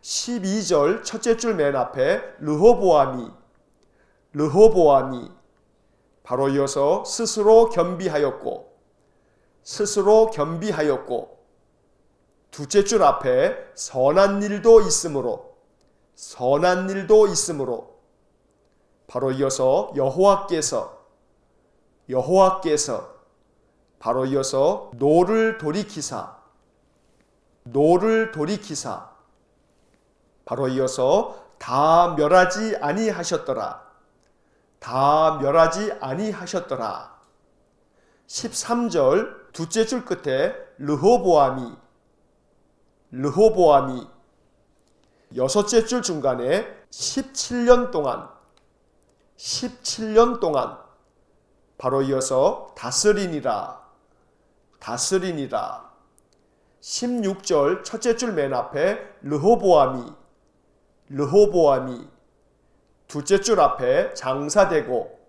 12절 첫째 줄 맨 앞에 르호보암이 바로 이어서 스스로 겸비하였고 둘째 줄 앞에 선한 일도 있으므로 바로 이어서 여호와께서 바로 이어서 노를 돌이키사 바로 이어서 다 멸하지 아니하셨더라. 13절 둘째 줄 끝에 르호보암이 여섯째 줄 중간에 17년 동안 바로 이어서 다스리니라. 16절 첫째 줄 맨 앞에 르호보암이 둘째 줄 앞에 장사되고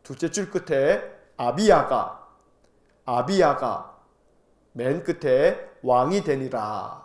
둘째 줄 끝에 아비야가 맨 끝에 왕이 되니라.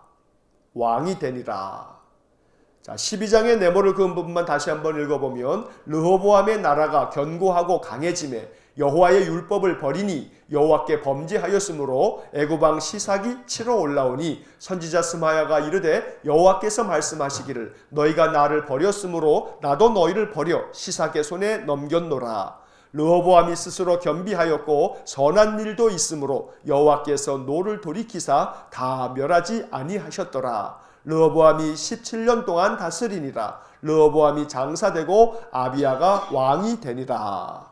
자, 12장의 네모를 그은 부분만 다시 한번 읽어보면 르호보암의 나라가 견고하고 강해짐에 여호와의 율법을 버리니 여호와께 범죄하였으므로 애굽 왕 시삭이 치러 올라오니 선지자 스마야가 이르되 여호와께서 말씀하시기를 너희가 나를 버렸으므로 나도 너희를 버려 시삭의 손에 넘겼노라. 르호보암이 스스로 겸비하였고 선한 일도 있으므로 여호와께서 노를 돌이키사 다 멸하지 아니하셨더라. 르호보암이 17년 동안 다스리니라. 르호보암이 장사되고 아비야가 왕이 되니라.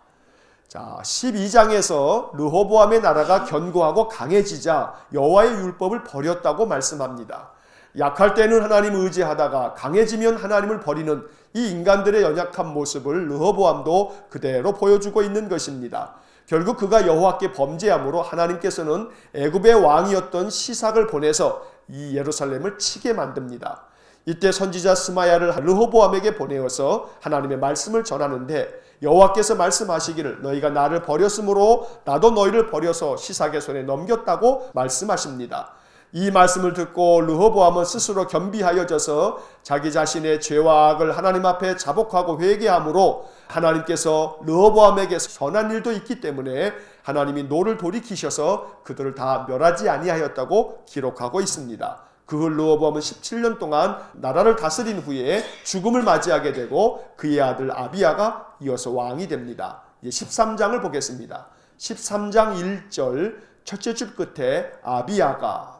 자, 12장에서 르호보암의 나라가 견고하고 강해지자 여호와의 율법을 버렸다고 말씀합니다. 약할 때는 하나님 의지하다가 강해지면 하나님을 버리는 이 인간들의 연약한 모습을 르호보암도 그대로 보여주고 있는 것입니다. 결국 그가 여호와께 범죄함으로 하나님께서는 애굽의 왕이었던 시삭을 보내서 이 예루살렘을 치게 만듭니다. 이때 선지자 스마야를 르호보암에게 보내어서 하나님의 말씀을 전하는데 여호와께서 말씀하시기를 너희가 나를 버렸으므로 나도 너희를 버려서 시삭의 손에 넘겼다고 말씀하십니다. 이 말씀을 듣고 르호보암은 스스로 겸비하여져서 자기 자신의 죄와 악을 하나님 앞에 자복하고 회개함으로 하나님께서 르호보암에게 선한 일도 있기 때문에 하나님이 노를 돌이키셔서 그들을 다 멸하지 아니하였다고 기록하고 있습니다. 그 후 르호보암은 17년 동안 나라를 다스린 후에 죽음을 맞이하게 되고 그의 아들 아비야가 이어서 왕이 됩니다. 이제 13장을 보겠습니다. 13장 1절 첫째 줄 끝에 아비야가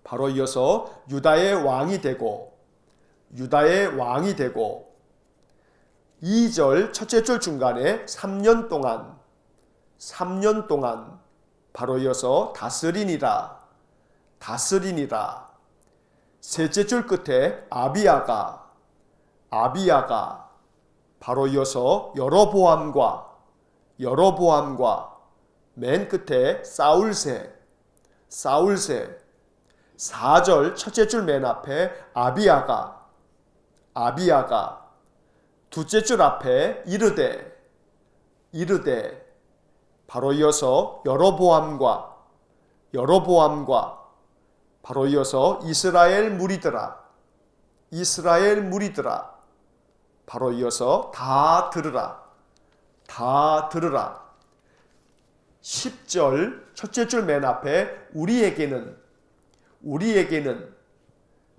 바로 이어서 유다의 왕이 되고 2절 첫째 줄 중간에 3년 동안 바로 이어서 다스리니라. 셋째 줄 끝에 아비야가 바로 이어서 여로보암과 맨 끝에 사울세 4절 첫째 줄 맨 앞에 아비야가 둘째 줄 앞에 이르되 바로 이어서 여로보암과 바로 이어서 이스라엘 무리들아 바로 이어서 다 들으라 10절 첫째 줄 맨 앞에 우리에게는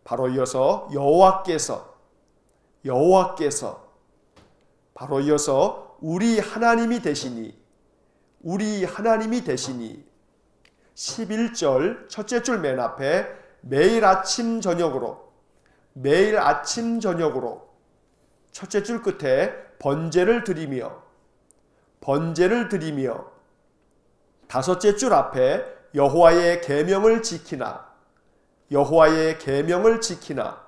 바로 이어서 여호와께서 바로 이어서 우리 하나님이 되시니 11절 첫째 줄 맨 앞에 매일 아침 저녁으로 첫째 줄 끝에 번제를 드리며 다섯째 줄 앞에 여호와의 계명을 지키나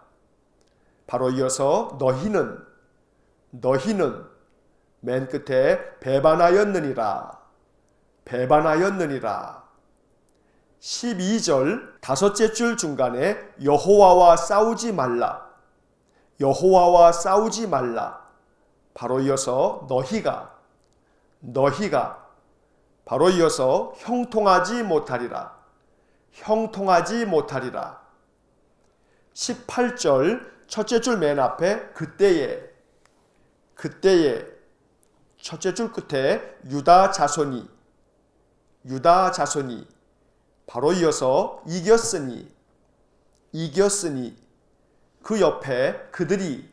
바로 이어서 너희는 맨 끝에 배반하였느니라 12절 다섯째 줄 중간에 여호와와 싸우지 말라 바로 이어서 너희가 바로 이어서 형통하지 못하리라. 18절 첫째 줄 맨 앞에 그때에 첫째 줄 끝에 유다 자손이 바로 이어서 이겼으니 그 옆에 그들이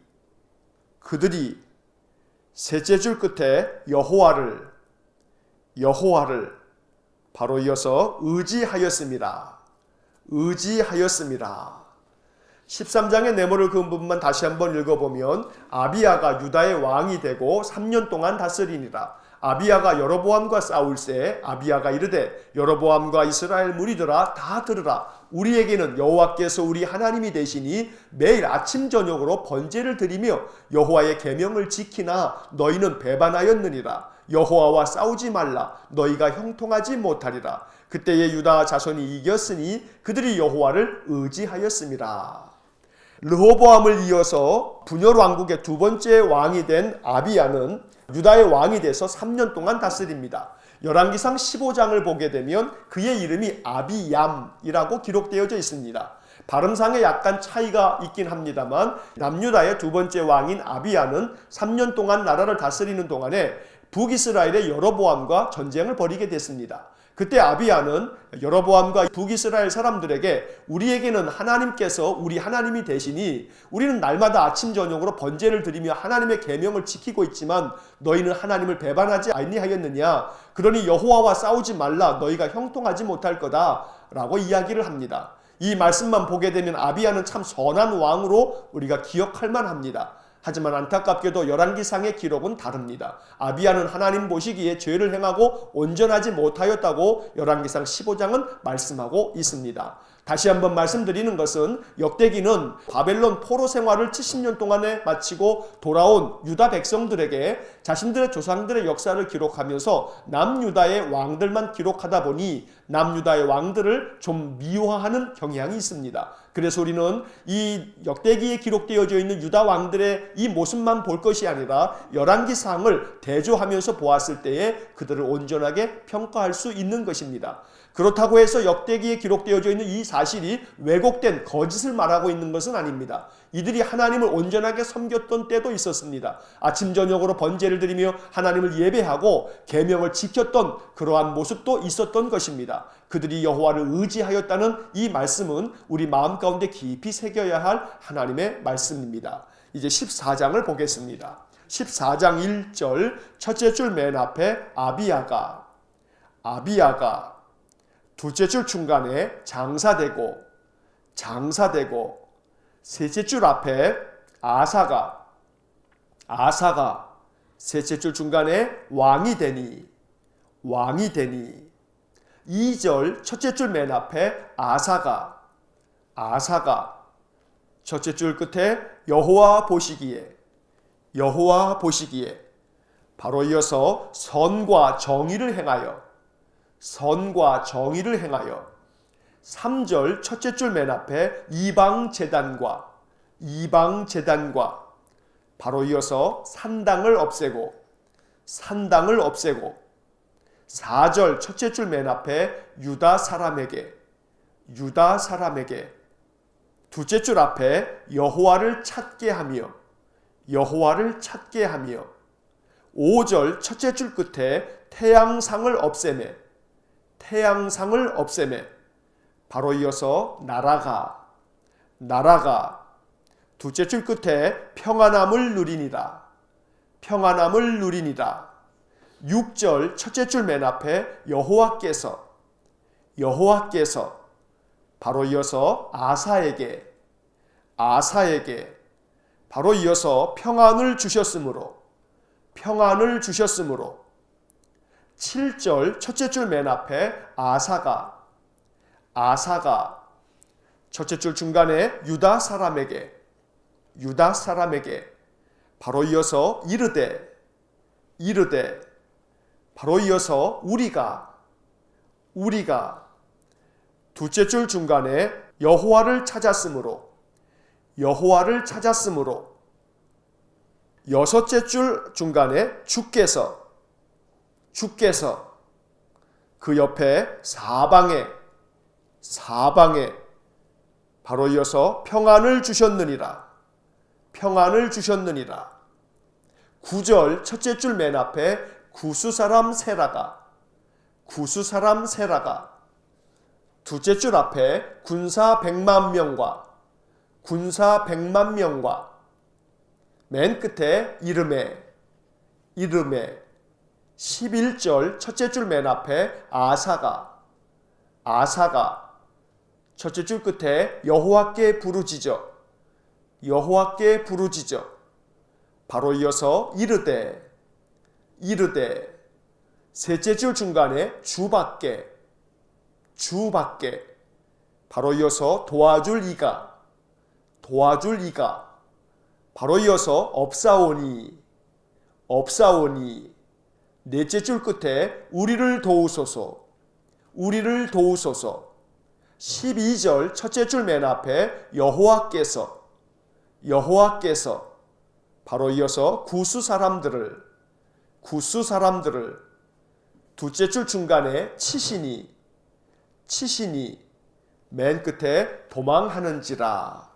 셋째 줄 끝에 여호와를 바로 이어서 의지하였습니다. 13장의 네모를 그은 부분만 다시 한번 읽어보면 아비야가 유다의 왕이 되고 3년 동안 다스리니라. 아비야가 여로보암과 싸울새 아비야가 이르되 여로보암과 이스라엘 무리들아 다 들으라. 우리에게는 여호와께서 우리 하나님이 되시니 매일 아침 저녁으로 번제를 드리며 여호와의 계명을 지키나 너희는 배반하였느니라. 여호와와 싸우지 말라. 너희가 형통하지 못하리라. 그때에 유다 자손이 이겼으니 그들이 여호와를 의지하였습니다. 르호보암을 이어서 분열 왕국의 두 번째 왕이 된 아비야는 유다의 왕이 돼서 3년 동안 다스립니다. 열왕기상 15장을 보게 되면 그의 이름이 아비얌이라고 기록되어져 있습니다. 발음상에 약간 차이가 있긴 합니다만 남유다의 두 번째 왕인 아비야는 3년 동안 나라를 다스리는 동안에 북이스라엘의 여로보암과 전쟁을 벌이게 됐습니다. 그때 아비야는 여로보암과 북이스라엘 사람들에게 우리에게는 하나님께서 우리 하나님이 되시니 우리는 날마다 아침 저녁으로 번제를 드리며 하나님의 계명을 지키고 있지만 너희는 하나님을 배반하지 아니하였느냐. 그러니 여호와와 싸우지 말라. 너희가 형통하지 못할 거다 라고 이야기를 합니다. 이 말씀만 보게 되면 아비야는 참 선한 왕으로 우리가 기억할 만합니다. 하지만 안타깝게도 열왕기상의 기록은 다릅니다. 아비야는 하나님 보시기에 죄를 행하고 온전하지 못하였다고 열왕기상 15장은 말씀하고 있습니다. 다시 한번 말씀드리는 것은 역대기는 바벨론 포로 생활을 70년 동안에 마치고 돌아온 유다 백성들에게 자신들의 조상들의 역사를 기록하면서 남유다의 왕들만 기록하다 보니 남유다의 왕들을 좀 미화하는 경향이 있습니다. 그래서 우리는 이 역대기에 기록되어져 있는 유다 왕들의 이 모습만 볼 것이 아니라 열왕기상을 대조하면서 보았을 때에 그들을 온전하게 평가할 수 있는 것입니다. 그렇다고 해서 역대기에 기록되어져 있는 이 사실이 왜곡된 거짓을 말하고 있는 것은 아닙니다. 이들이 하나님을 온전하게 섬겼던 때도 있었습니다. 아침 저녁으로 번제를 드리며 하나님을 예배하고 계명을 지켰던 그러한 모습도 있었던 것입니다. 그들이 여호와를 의지하였다는 이 말씀은 우리 마음 가운데 깊이 새겨야 할 하나님의 말씀입니다. 이제 14장을 보겠습니다. 14장 1절 첫째 줄 맨 앞에 아비야가 둘째 줄 중간에 장사되고 셋째 줄 앞에 아사가 셋째 줄 중간에 왕이 되니 2절 첫째 줄 맨 앞에 아사가 첫째 줄 끝에 여호와 보시기에 바로 이어서 선과 정의를 행하여 3절 첫째 줄 맨 앞에 이방 제단과 바로 이어서 산당을 없애고 4절 첫째 줄 맨 앞에 유다 사람에게 둘째 줄 앞에 여호와를 찾게 하며 5절 첫째 줄 끝에 태양상을 없애매 바로 이어서 나라가 둘째 줄 끝에 평안함을 누리니라 6절 첫째 줄 맨 앞에 여호와께서 바로 이어서 아사에게 바로 이어서 평안을 주셨으므로 7절 첫째 줄 맨 앞에 아사가 첫째 줄 중간에 유다 사람에게 바로 이어서 이르되 바로 이어서 우리가 둘째 줄 중간에 여호와를 찾았으므로 6째 줄 중간에 주께서 그 옆에 사방에 바로 이어서 평안을 주셨느니라. 9절 첫째 줄 맨 앞에 구수사람 세라가 둘째 줄 앞에 군사 100만 명과 맨 끝에 이름에 11절 첫째 줄 맨 앞에 아사가 첫째 줄 끝에 여호와께 부르짖어 바로 이어서 이르되 셋째 줄 중간에 주밖에 바로 이어서 도와줄 이가 바로 이어서 없사오니 넷째 줄 끝에 우리를 도우소서 12절 첫째 줄 맨 앞에 여호와께서 바로 이어서 구수 사람들을 둘째 줄 중간에 치시니 맨 끝에 도망하는지라.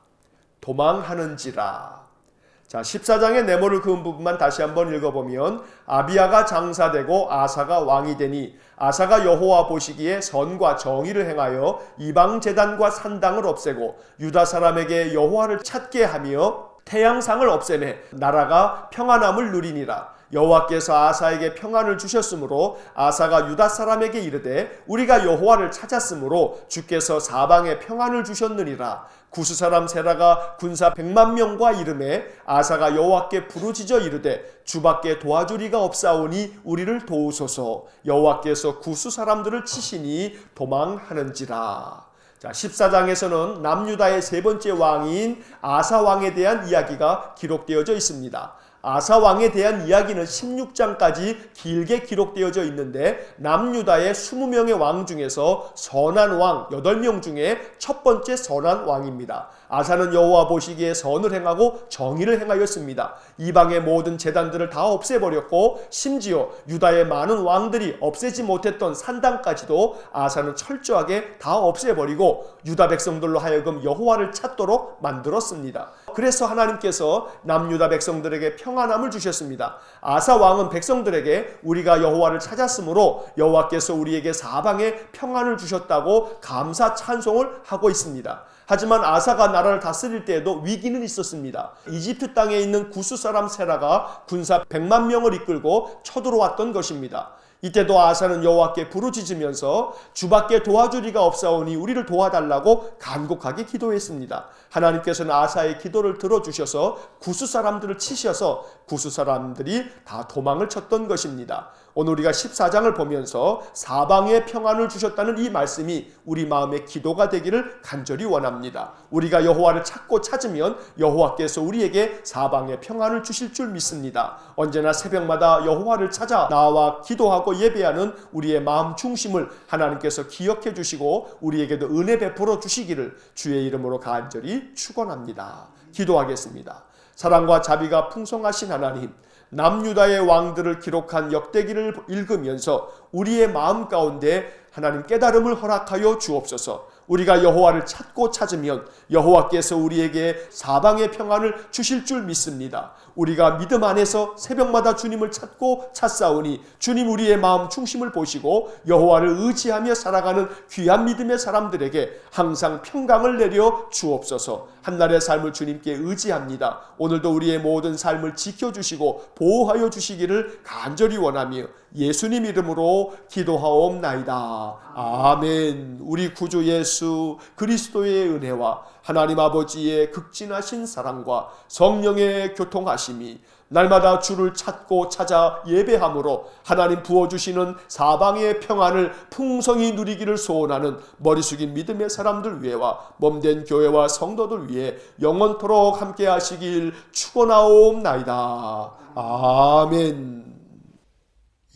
자, 14장의 네모를 그은 부분만 다시 한번 읽어보면 아비야가 장사되고 아사가 왕이 되니 아사가 여호와 보시기에 선과 정의를 행하여 이방 제단과 산당을 없애고 유다 사람에게 여호와를 찾게 하며 태양상을 없애매 나라가 평안함을 누리니라. 여호와께서 아사에게 평안을 주셨으므로 아사가 유다 사람에게 이르되 우리가 여호와를 찾았으므로 주께서 사방에 평안을 주셨느니라. 구스 사람 세라가 군사 100만 명과 이름에 아사가 여호와께 부르짖어 이르되 주밖에 도와주리가 없사오니 우리를 도우소서. 여호와께서 구스 사람들을 치시니 도망하는지라. 자, 14장에서는 남유다의 세 번째 왕인 아사 왕에 대한 이야기가 기록되어져 있습니다. 아사 왕에 대한 이야기는 16장까지 길게 기록되어져 있는데 남유다의 20명의 왕 중에서 선한 왕 8명 중에 첫 번째 선한 왕입니다. 아사는 여호와 보시기에 선을 행하고 정의를 행하였습니다. 이방의 모든 제단들을 다 없애버렸고 심지어 유다의 많은 왕들이 없애지 못했던 산당까지도 아사는 철저하게 다 없애버리고 유다 백성들로 하여금 여호와를 찾도록 만들었습니다. 그래서 하나님께서 남유다 백성들에게 평안함을 주셨습니다. 아사 왕은 백성들에게 우리가 여호와를 찾았으므로 여호와께서 우리에게 사방에 평안을 주셨다고 감사 찬송을 하고 있습니다. 하지만 아사가 나라를 다스릴 때에도 위기는 있었습니다. 이집트 땅에 있는 구스 사람 세라가 군사 100만 명을 이끌고 쳐들어왔던 것입니다. 이때도 아사는 여호와께 부르짖으면서 주밖에 도와주리가 없사오니 우리를 도와달라고 간곡하게 기도했습니다. 하나님께서는 아사의 기도를 들어주셔서 구스 사람들을 치셔서 구스 사람들이 다 도망을 쳤던 것입니다. 오늘 우리가 14장을 보면서 사방에 평안을 주셨다는 이 말씀이 우리 마음의 기도가 되기를 간절히 원합니다. 우리가 여호와를 찾고 찾으면 여호와께서 우리에게 사방에 평안을 주실 줄 믿습니다. 언제나 새벽마다 여호와를 찾아 나와 기도하고 예배하는 우리의 마음 중심을 하나님께서 기억해 주시고 우리에게도 은혜 베풀어 주시기를 주의 이름으로 간절히 축원합니다. 기도하겠습니다. 사랑과 자비가 풍성하신 하나님, 남유다의 왕들을 기록한 역대기를 읽으면서 우리의 마음 가운데 하나님 깨달음을 허락하여 주옵소서. 우리가 여호와를 찾고 찾으면 여호와께서 우리에게 사방의 평안을 주실 줄 믿습니다. 우리가 믿음 안에서 새벽마다 주님을 찾고 찾사오니 주님 우리의 마음 중심을 보시고 여호와를 의지하며 살아가는 귀한 믿음의 사람들에게 항상 평강을 내려 주옵소서. 한날의 삶을 주님께 의지합니다. 오늘도 우리의 모든 삶을 지켜주시고 보호하여 주시기를 간절히 원하며 예수님 이름으로 기도하옵나이다. 아멘. 우리 구주 예수 그리스도의 은혜와 하나님 아버지의 극진하신 사랑과 성령의 교통하심이 날마다 주를 찾고 찾아 예배함으로 하나님 부어주시는 사방의 평안을 풍성히 누리기를 소원하는 머리 숙인 믿음의 사람들 위에와 몸된 교회와 성도들 위해 영원토록 함께 하시길 축원하옵나이다. 아멘.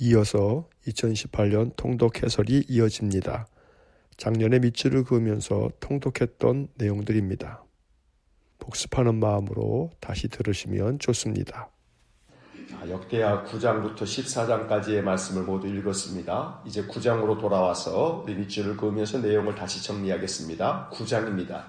이어서 2018년 통독 해설이 이어집니다. 작년에 밑줄을 그으면서 통독했던 내용들입니다. 복습하는 마음으로 다시 들으시면 좋습니다. 역대하 9장부터 14장까지의 말씀을 모두 읽었습니다. 이제 9장으로 돌아와서 우리 밑줄을 그으면서 내용을 다시 정리하겠습니다. 9장입니다.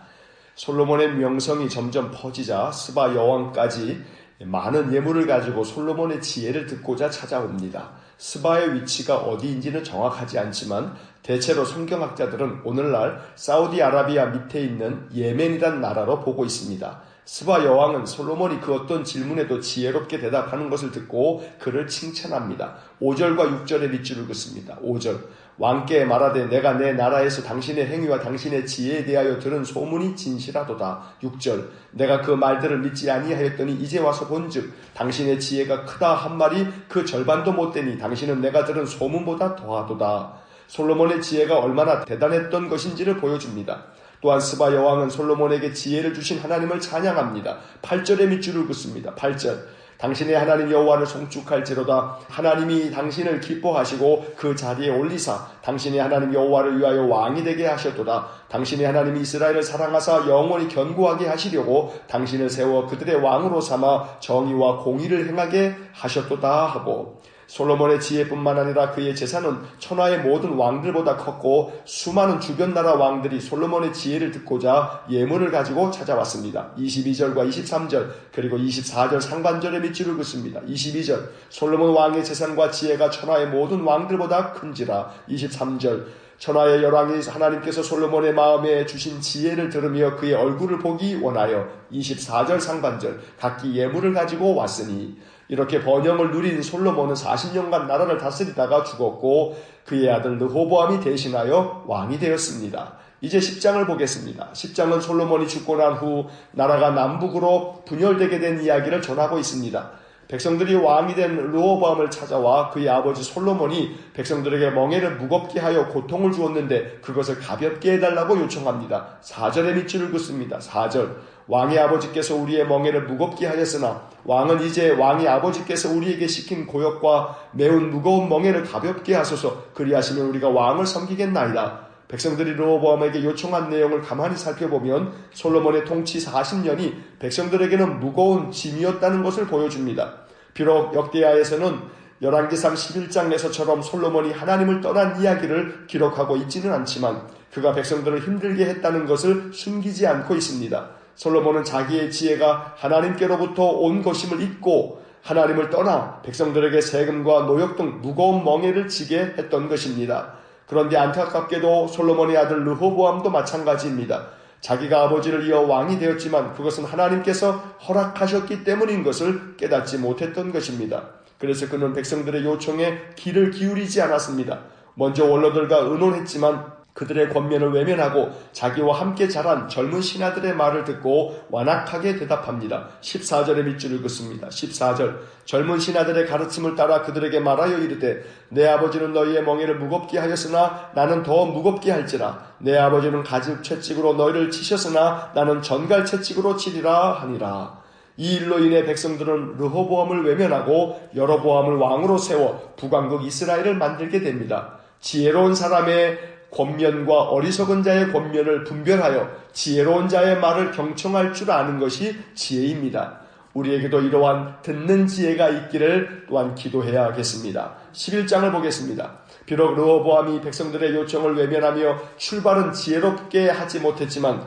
솔로몬의 명성이 점점 퍼지자 스바 여왕까지 많은 예물을 가지고 솔로몬의 지혜를 듣고자 찾아옵니다. 스바의 위치가 어디인지는 정확하지 않지만 대체로 성경학자들은 오늘날 사우디아라비아 밑에 있는 예멘이란 나라로 보고 있습니다. 스바 여왕은 솔로몬이 그 어떤 질문에도 지혜롭게 대답하는 것을 듣고 그를 칭찬합니다. 5절과 6절의 밑줄을 긋습니다. 5절 왕께 말하되 내가 내 나라에서 당신의 행위와 당신의 지혜에 대하여 들은 소문이 진실하도다. 6절 내가 그 말들을 믿지 아니하였더니 이제 와서 본즉 당신의 지혜가 크다 한 말이 그 절반도 못되니 당신은 내가 들은 소문보다 더하도다. 솔로몬의 지혜가 얼마나 대단했던 것인지를 보여줍니다. 또한 스바 여왕은 솔로몬에게 지혜를 주신 하나님을 찬양합니다. 8절의 밑줄을 긋습니다. 8절 당신의 하나님 여호와를 송축할지로다. 하나님이 당신을 기뻐하시고 그 자리에 올리사 당신의 하나님 여호와를 위하여 왕이 되게 하셨도다. 당신의 하나님이 이스라엘을 사랑하사 영원히 견고하게 하시려고 당신을 세워 그들의 왕으로 삼아 정의와 공의를 행하게 하셨도다 하고, 솔로몬의 지혜뿐만 아니라 그의 재산은 천하의 모든 왕들보다 컸고 수많은 주변 나라 왕들이 솔로몬의 지혜를 듣고자 예물을 가지고 찾아왔습니다. 22절과 23절 그리고 24절 상반절의 밑줄을 긋습니다. 22절 솔로몬 왕의 재산과 지혜가 천하의 모든 왕들보다 큰지라. 23절 천하의 열왕이 하나님께서 솔로몬의 마음에 주신 지혜를 들으며 그의 얼굴을 보기 원하여. 24절 상반절 각기 예물을 가지고 왔으니. 이렇게 번영을 누린 솔로몬은 40년간 나라를 다스리다가 죽었고 그의 아들 르호보암이 대신하여 왕이 되었습니다. 이제 10장을 보겠습니다. 10장은 솔로몬이 죽고 난 후 나라가 남북으로 분열되게 된 이야기를 전하고 있습니다. 백성들이 왕이 된 르호보암을 찾아와 그의 아버지 솔로몬이 백성들에게 멍에를 무겁게 하여 고통을 주었는데 그것을 가볍게 해달라고 요청합니다. 4절의 밑줄을 긋습니다. 4절 왕의 아버지께서 우리의 멍에를 무겁게 하였으나 왕은 이제 왕의 아버지께서 우리에게 시킨 고역과 매운 무거운 멍에를 가볍게 하소서. 그리하시면 우리가 왕을 섬기겠나이다. 백성들이 르호보암에게 요청한 내용을 가만히 살펴보면 솔로몬의 통치 40년이 백성들에게는 무거운 짐이었다는 것을 보여줍니다. 비록 역대하에서는 열왕기상 11장에서처럼 솔로몬이 하나님을 떠난 이야기를 기록하고 있지는 않지만 그가 백성들을 힘들게 했다는 것을 숨기지 않고 있습니다. 솔로몬은 자기의 지혜가 하나님께로부터 온 것임을 잊고 하나님을 떠나 백성들에게 세금과 노역 등 무거운 멍에를 지게 했던 것입니다. 그런데 안타깝게도 솔로몬의 아들 르호보암도 마찬가지입니다. 자기가 아버지를 이어 왕이 되었지만 그것은 하나님께서 허락하셨기 때문인 것을 깨닫지 못했던 것입니다. 그래서 그는 백성들의 요청에 귀를 기울이지 않았습니다. 먼저 원로들과 의논했지만 그들의 권면을 외면하고 자기와 함께 자란 젊은 신하들의 말을 듣고 완악하게 대답합니다. 14절의 밑줄을 긋습니다. 14절 젊은 신하들의 가르침을 따라 그들에게 말하여 이르되 내 아버지는 너희의 멍에를 무겁게 하였으나 나는 더 무겁게 할지라. 내 아버지는 가죽 채찍으로 너희를 치셨으나 나는 전갈 채찍으로 치리라 하니라. 이 일로 인해 백성들은 르호보암을 외면하고 여로보암을 왕으로 세워 북왕국 이스라엘을 만들게 됩니다. 지혜로운 사람의 권면과 어리석은 자의 권면을 분별하여 지혜로운 자의 말을 경청할 줄 아는 것이 지혜입니다. 우리에게도 이러한 듣는 지혜가 있기를 또한 기도해야겠습니다. 11장을 보겠습니다. 비록 르호보암이 백성들의 요청을 외면하며 출발은 지혜롭게 하지 못했지만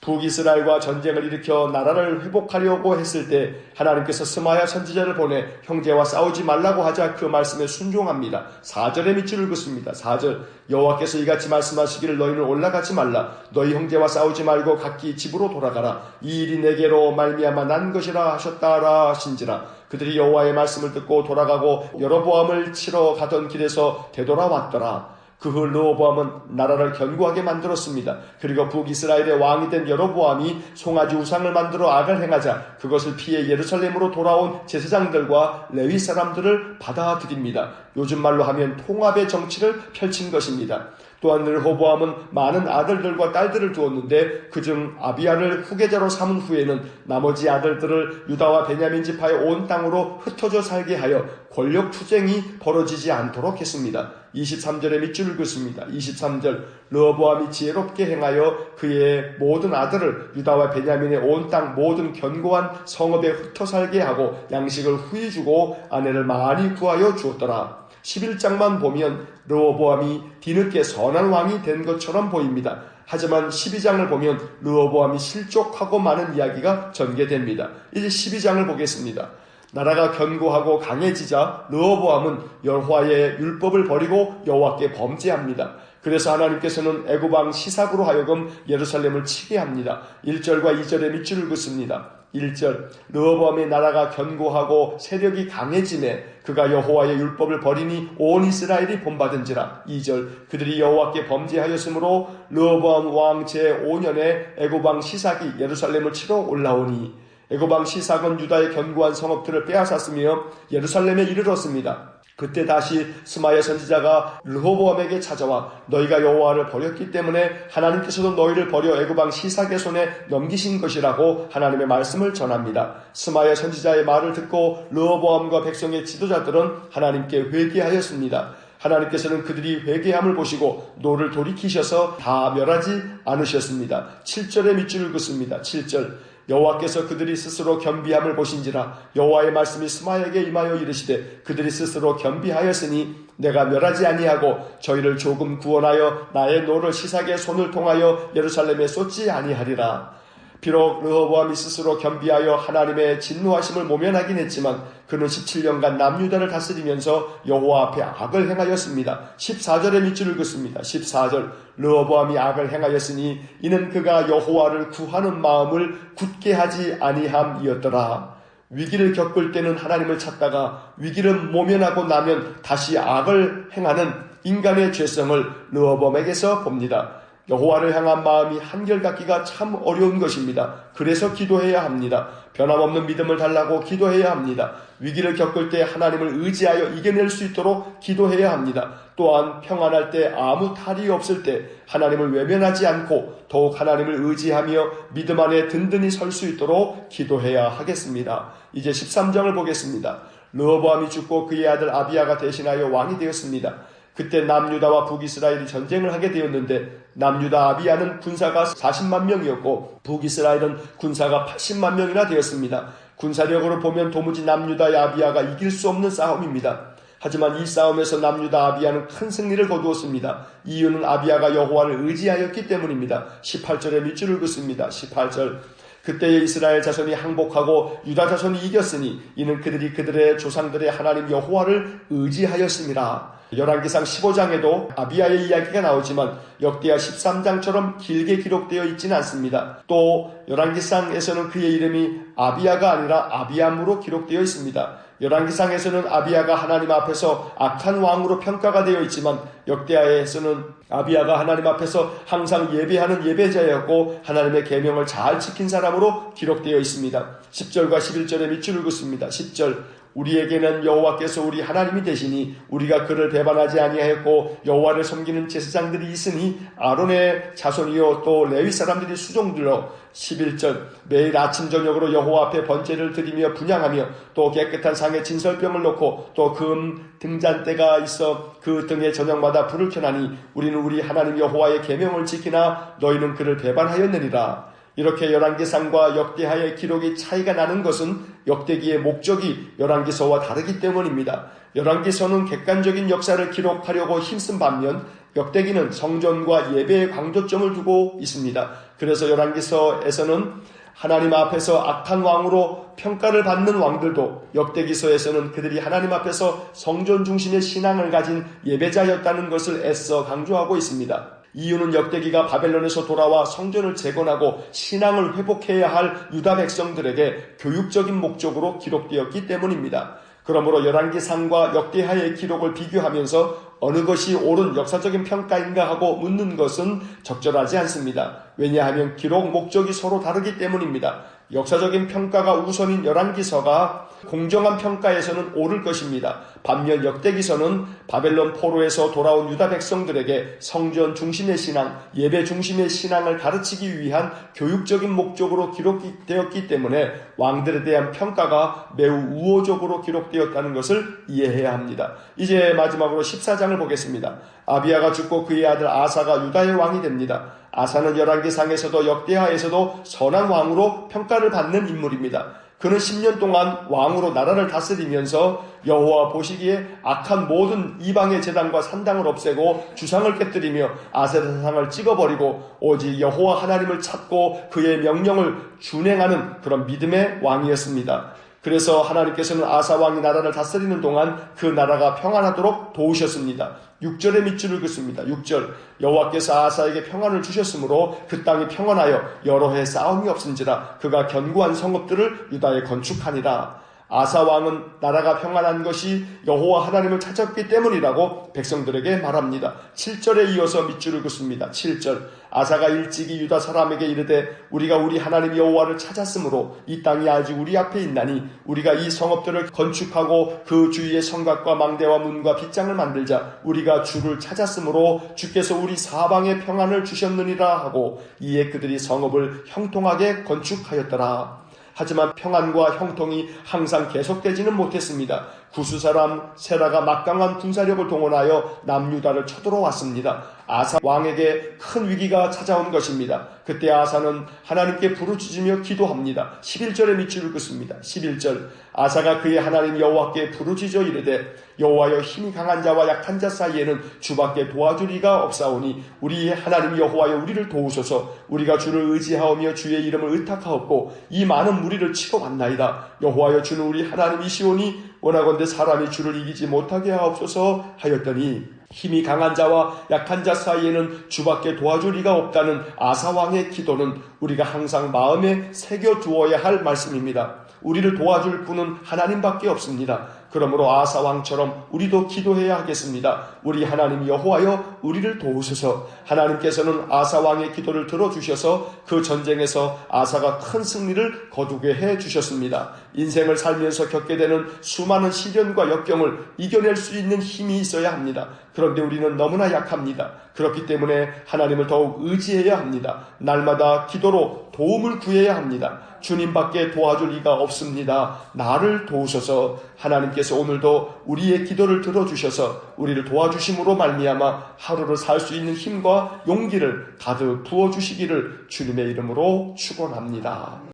북이스라엘과 전쟁을 일으켜 나라를 회복하려고 했을 때 하나님께서 스마야 선지자를 보내 형제와 싸우지 말라고 하자 그 말씀에 순종합니다. 4절의 밑줄을 긋습니다. 4절 여호와께서 이같이 말씀하시기를 너희는 올라가지 말라. 너희 형제와 싸우지 말고 각기 집으로 돌아가라. 이 일이 내게로 말미암아 난 것이라 하셨다라 하신지라. 그들이 여호와의 말씀을 듣고 돌아가고 여로보암을 치러 가던 길에서 되돌아왔더라. 그 후 르호보암은 나라를 견고하게 만들었습니다. 그리고 북이스라엘의 왕이 된 여로보암이 송아지 우상을 만들어 악을 행하자 그것을 피해 예루살렘으로 돌아온 제사장들과 레위 사람들을 받아들입니다. 요즘 말로 하면 통합의 정치를 펼친 것입니다. 또한 르호보암은 많은 아들들과 딸들을 두었는데 그중 아비야를 후계자로 삼은 후에는 나머지 아들들을 유다와 베냐민 지파의 온 땅으로 흩어져 살게 하여 권력 투쟁이 벌어지지 않도록 했습니다. 23절에 밑줄을 긋습니다. 23절 르호보암이 지혜롭게 행하여 그의 모든 아들을 유다와 베냐민의 온 땅 모든 견고한 성읍에 흩어 살게 하고 양식을 후히 주고 아내를 많이 구하여 주었더라. 11장만 보면 르호보암이 뒤늦게 선한 왕이 된 것처럼 보입니다. 하지만 12장을 보면 르호보암이 실족하고 많은 이야기가 전개됩니다. 이제 12장을 보겠습니다. 나라가 견고하고 강해지자 르호보암은 여호와의 율법을 버리고 여호와께 범죄합니다. 그래서 하나님께서는 애굽 왕 시삭으로 하여금 예루살렘을 치게 합니다. 1절과 2절에 밑줄을 긋습니다. 1절 르호보암의 나라가 견고하고 세력이 강해지매 그가 여호와의 율법을 버리니 온 이스라엘이 본받은지라. 2절 그들이 여호와께 범죄하였으므로 르호보암 왕 제5년에 애굽 왕 시삭이 예루살렘을 치러 올라오니 애굽 왕 시삭은 유다의 견고한 성읍들을 빼앗았으며 예루살렘에 이르렀습니다. 그때 다시 스마야 선지자가 르호보암에게 찾아와 너희가 여호와를 버렸기 때문에 하나님께서도 너희를 버려 애굽 왕 시삭의 손에 넘기신 것이라고 하나님의 말씀을 전합니다. 스마야 선지자의 말을 듣고 르호보암과 백성의 지도자들은 하나님께 회개하였습니다. 하나님께서는 그들이 회개함을 보시고 노를 돌이키셔서 다 멸하지 않으셨습니다. 7절에 밑줄을 긋습니다. 7절 여호와께서 그들이 스스로 겸비함을 보신지라. 여호와의 말씀이 스마야에게 임하여 이르시되 그들이 스스로 겸비하였으니 내가 멸하지 아니하고 저희를 조금 구원하여 나의 노를 시삭의 손을 통하여 예루살렘에 쏟지 아니하리라. 비록 르호보암이 스스로 겸비하여 하나님의 진노하심을 모면하긴 했지만 그는 17년간 남유다를 다스리면서 여호와 앞에 악을 행하였습니다. 14절에 밑줄을 긋습니다. 14절 르호보암이 악을 행하였으니 이는 그가 여호와를 구하는 마음을 굳게 하지 아니함이었더라. 위기를 겪을 때는 하나님을 찾다가 위기를 모면하고 나면 다시 악을 행하는 인간의 죄성을 르호보암에게서 봅니다. 여호와를 향한 마음이 한결같기가 참 어려운 것입니다. 그래서 기도해야 합니다. 변함없는 믿음을 달라고 기도해야 합니다. 위기를 겪을 때 하나님을 의지하여 이겨낼 수 있도록 기도해야 합니다. 또한 평안할 때 아무 탈이 없을 때 하나님을 외면하지 않고 더욱 하나님을 의지하며 믿음 안에 든든히 설 수 있도록 기도해야 하겠습니다. 이제 13장을 보겠습니다. 르호보암이 죽고 그의 아들 아비야가 대신하여 왕이 되었습니다. 그때 남유다와 북이스라엘이 전쟁을 하게 되었는데 남유다 아비야는 군사가 40만 명이었고 북이스라엘은 군사가 80만 명이나 되었습니다. 군사력으로 보면 도무지 남유다의 아비야가 이길 수 없는 싸움입니다. 하지만 이 싸움에서 남유다 아비야는 큰 승리를 거두었습니다. 이유는 아비야가 여호와를 의지하였기 때문입니다. 18절에 밑줄을 긋습니다. 18절 그때의 이스라엘 자손이 항복하고 유다 자손이 이겼으니 이는 그들이 그들의 조상들의 하나님 여호와를 의지하였습니다. 열왕기상 15장에도 아비야의 이야기가 나오지만 역대하 13장처럼 길게 기록되어 있지는 않습니다. 또 열왕기상에서는 그의 이름이 아비야가 아니라 아비암으로 기록되어 있습니다. 열왕기상에서는 아비야가 하나님 앞에서 악한 왕으로 평가가 되어 있지만 역대하에서는 아비야가 하나님 앞에서 항상 예배하는 예배자였고 하나님의 계명을 잘 지킨 사람으로 기록되어 있습니다. 10절과 11절에 밑줄을 긋습니다. 10절 우리에게는 여호와께서 우리 하나님이 되시니 우리가 그를 배반하지 아니하였고 여호와를 섬기는 제사장들이 있으니 아론의 자손이요 또 레위 사람들이 수종들어 11절 매일 아침 저녁으로 여호와 앞에 번제를 드리며 분향하며 또 깨끗한 상에 진설병을 놓고 또 금 등잔대가 있어 그 등에 저녁마다 불을 켜나니 우리는 우리 하나님 여호와의 계명을 지키나 너희는 그를 배반하였느니라. 이렇게 열왕기상과 역대하의 기록이 차이가 나는 것은 역대기의 목적이 열왕기서와 다르기 때문입니다. 열왕기서는 객관적인 역사를 기록하려고 힘쓴 반면 역대기는 성전과 예배의 강조점을 두고 있습니다. 그래서 열왕기서에서는 하나님 앞에서 악한 왕으로 평가를 받는 왕들도 역대기서에서는 그들이 하나님 앞에서 성전 중심의 신앙을 가진 예배자였다는 것을 애써 강조하고 있습니다. 이유는 역대기가 바벨론에서 돌아와 성전을 재건하고 신앙을 회복해야 할 유다 백성들에게 교육적인 목적으로 기록되었기 때문입니다. 그러므로 열왕기상과 역대하의 기록을 비교하면서 어느 것이 옳은 역사적인 평가인가 하고 묻는 것은 적절하지 않습니다. 왜냐하면 기록 목적이 서로 다르기 때문입니다. 역사적인 평가가 우선인 열왕기서가 공정한 평가에서는 옳을 것입니다. 반면 역대기서는 바벨론 포로에서 돌아온 유다 백성들에게 성전 중심의 신앙, 예배 중심의 신앙을 가르치기 위한 교육적인 목적으로 기록되었기 때문에 왕들에 대한 평가가 매우 우호적으로 기록되었다는 것을 이해해야 합니다. 이제 마지막으로 14장을 보겠습니다. 아비야가 죽고 그의 아들 아사가 유다의 왕이 됩니다. 아사는 열왕기상에서도 역대하에서도 선한 왕으로 평가를 받는 인물입니다. 그는 10년 동안 왕으로 나라를 다스리면서 여호와 보시기에 악한 모든 이방의 제단과 산당을 없애고 주상을 깨뜨리며 아세라상을 찍어버리고 오직 여호와 하나님을 찾고 그의 명령을 준행하는 그런 믿음의 왕이었습니다. 그래서 하나님께서는 아사 왕이 나라를 다스리는 동안 그 나라가 평안하도록 도우셨습니다. 6절의 밑줄을 긋습니다. 6절 여호와께서 아사에게 평안을 주셨으므로 그 땅이 평안하여 여러 해 싸움이 없은지라 그가 견고한 성읍들을 유다에 건축하니라. 아사 왕은 나라가 평안한 것이 여호와 하나님을 찾았기 때문이라고 백성들에게 말합니다. 7절에 이어서 밑줄을 긋습니다. 7절 아사가 일찍이 유다 사람에게 이르되 우리가 우리 하나님 여호와를 찾았으므로 이 땅이 아직 우리 앞에 있나니 우리가 이 성읍들을 건축하고 그 주위에 성곽과 망대와 문과 빗장을 만들자. 우리가 주를 찾았으므로 주께서 우리 사방에 평안을 주셨느니라 하고 이에 그들이 성읍을 형통하게 건축하였더라. 하지만 평안과 형통이 항상 계속되지는 못했습니다. 구스 사람 세라가 막강한 군사력을 동원하여 남유다를 쳐들어왔습니다. 아사 왕에게 큰 위기가 찾아온 것입니다. 그때 아사는 하나님께 부르짖으며 기도합니다. 11절에 밑줄을 긋습니다. 11절 아사가 그의 하나님 여호와께 부르짖어 이르되 여호와여 힘이 강한 자와 약한 자 사이에는 주밖에 도와줄 이가 없사오니 우리의 하나님 여호와여 우리를 도우소서. 우리가 주를 의지하오며 주의 이름을 의탁하옵고 이 많은 무리를 치러 왔나이다. 여호와여 주는 우리 하나님이시오니 원하건대 사람이 주를 이기지 못하게 하옵소서 하였더니 힘이 강한 자와 약한 자 사이에는 주밖에 도와줄 이가 없다는 아사왕의 기도는 우리가 항상 마음에 새겨두어야 할 말씀입니다. 우리를 도와줄 분은 하나님밖에 없습니다. 그러므로 아사왕처럼 우리도 기도해야 하겠습니다. 우리 하나님 여호와여 우리를 도우소서. 하나님께서는 아사왕의 기도를 들어주셔서 그 전쟁에서 아사가 큰 승리를 거두게 해주셨습니다. 인생을 살면서 겪게 되는 수많은 시련과 역경을 이겨낼 수 있는 힘이 있어야 합니다. 그런데 우리는 너무나 약합니다. 그렇기 때문에 하나님을 더욱 의지해야 합니다. 날마다 기도로 도움을 구해야 합니다. 주님밖에 도와줄 이가 없습니다. 나를 도우소서. 하나님께서 오늘도 우리의 기도를 들어주셔서 우리를 도와주심으로 말미암아 하루를 살 수 있는 힘과 용기를 가득 부어주시기를 주님의 이름으로 축원합니다.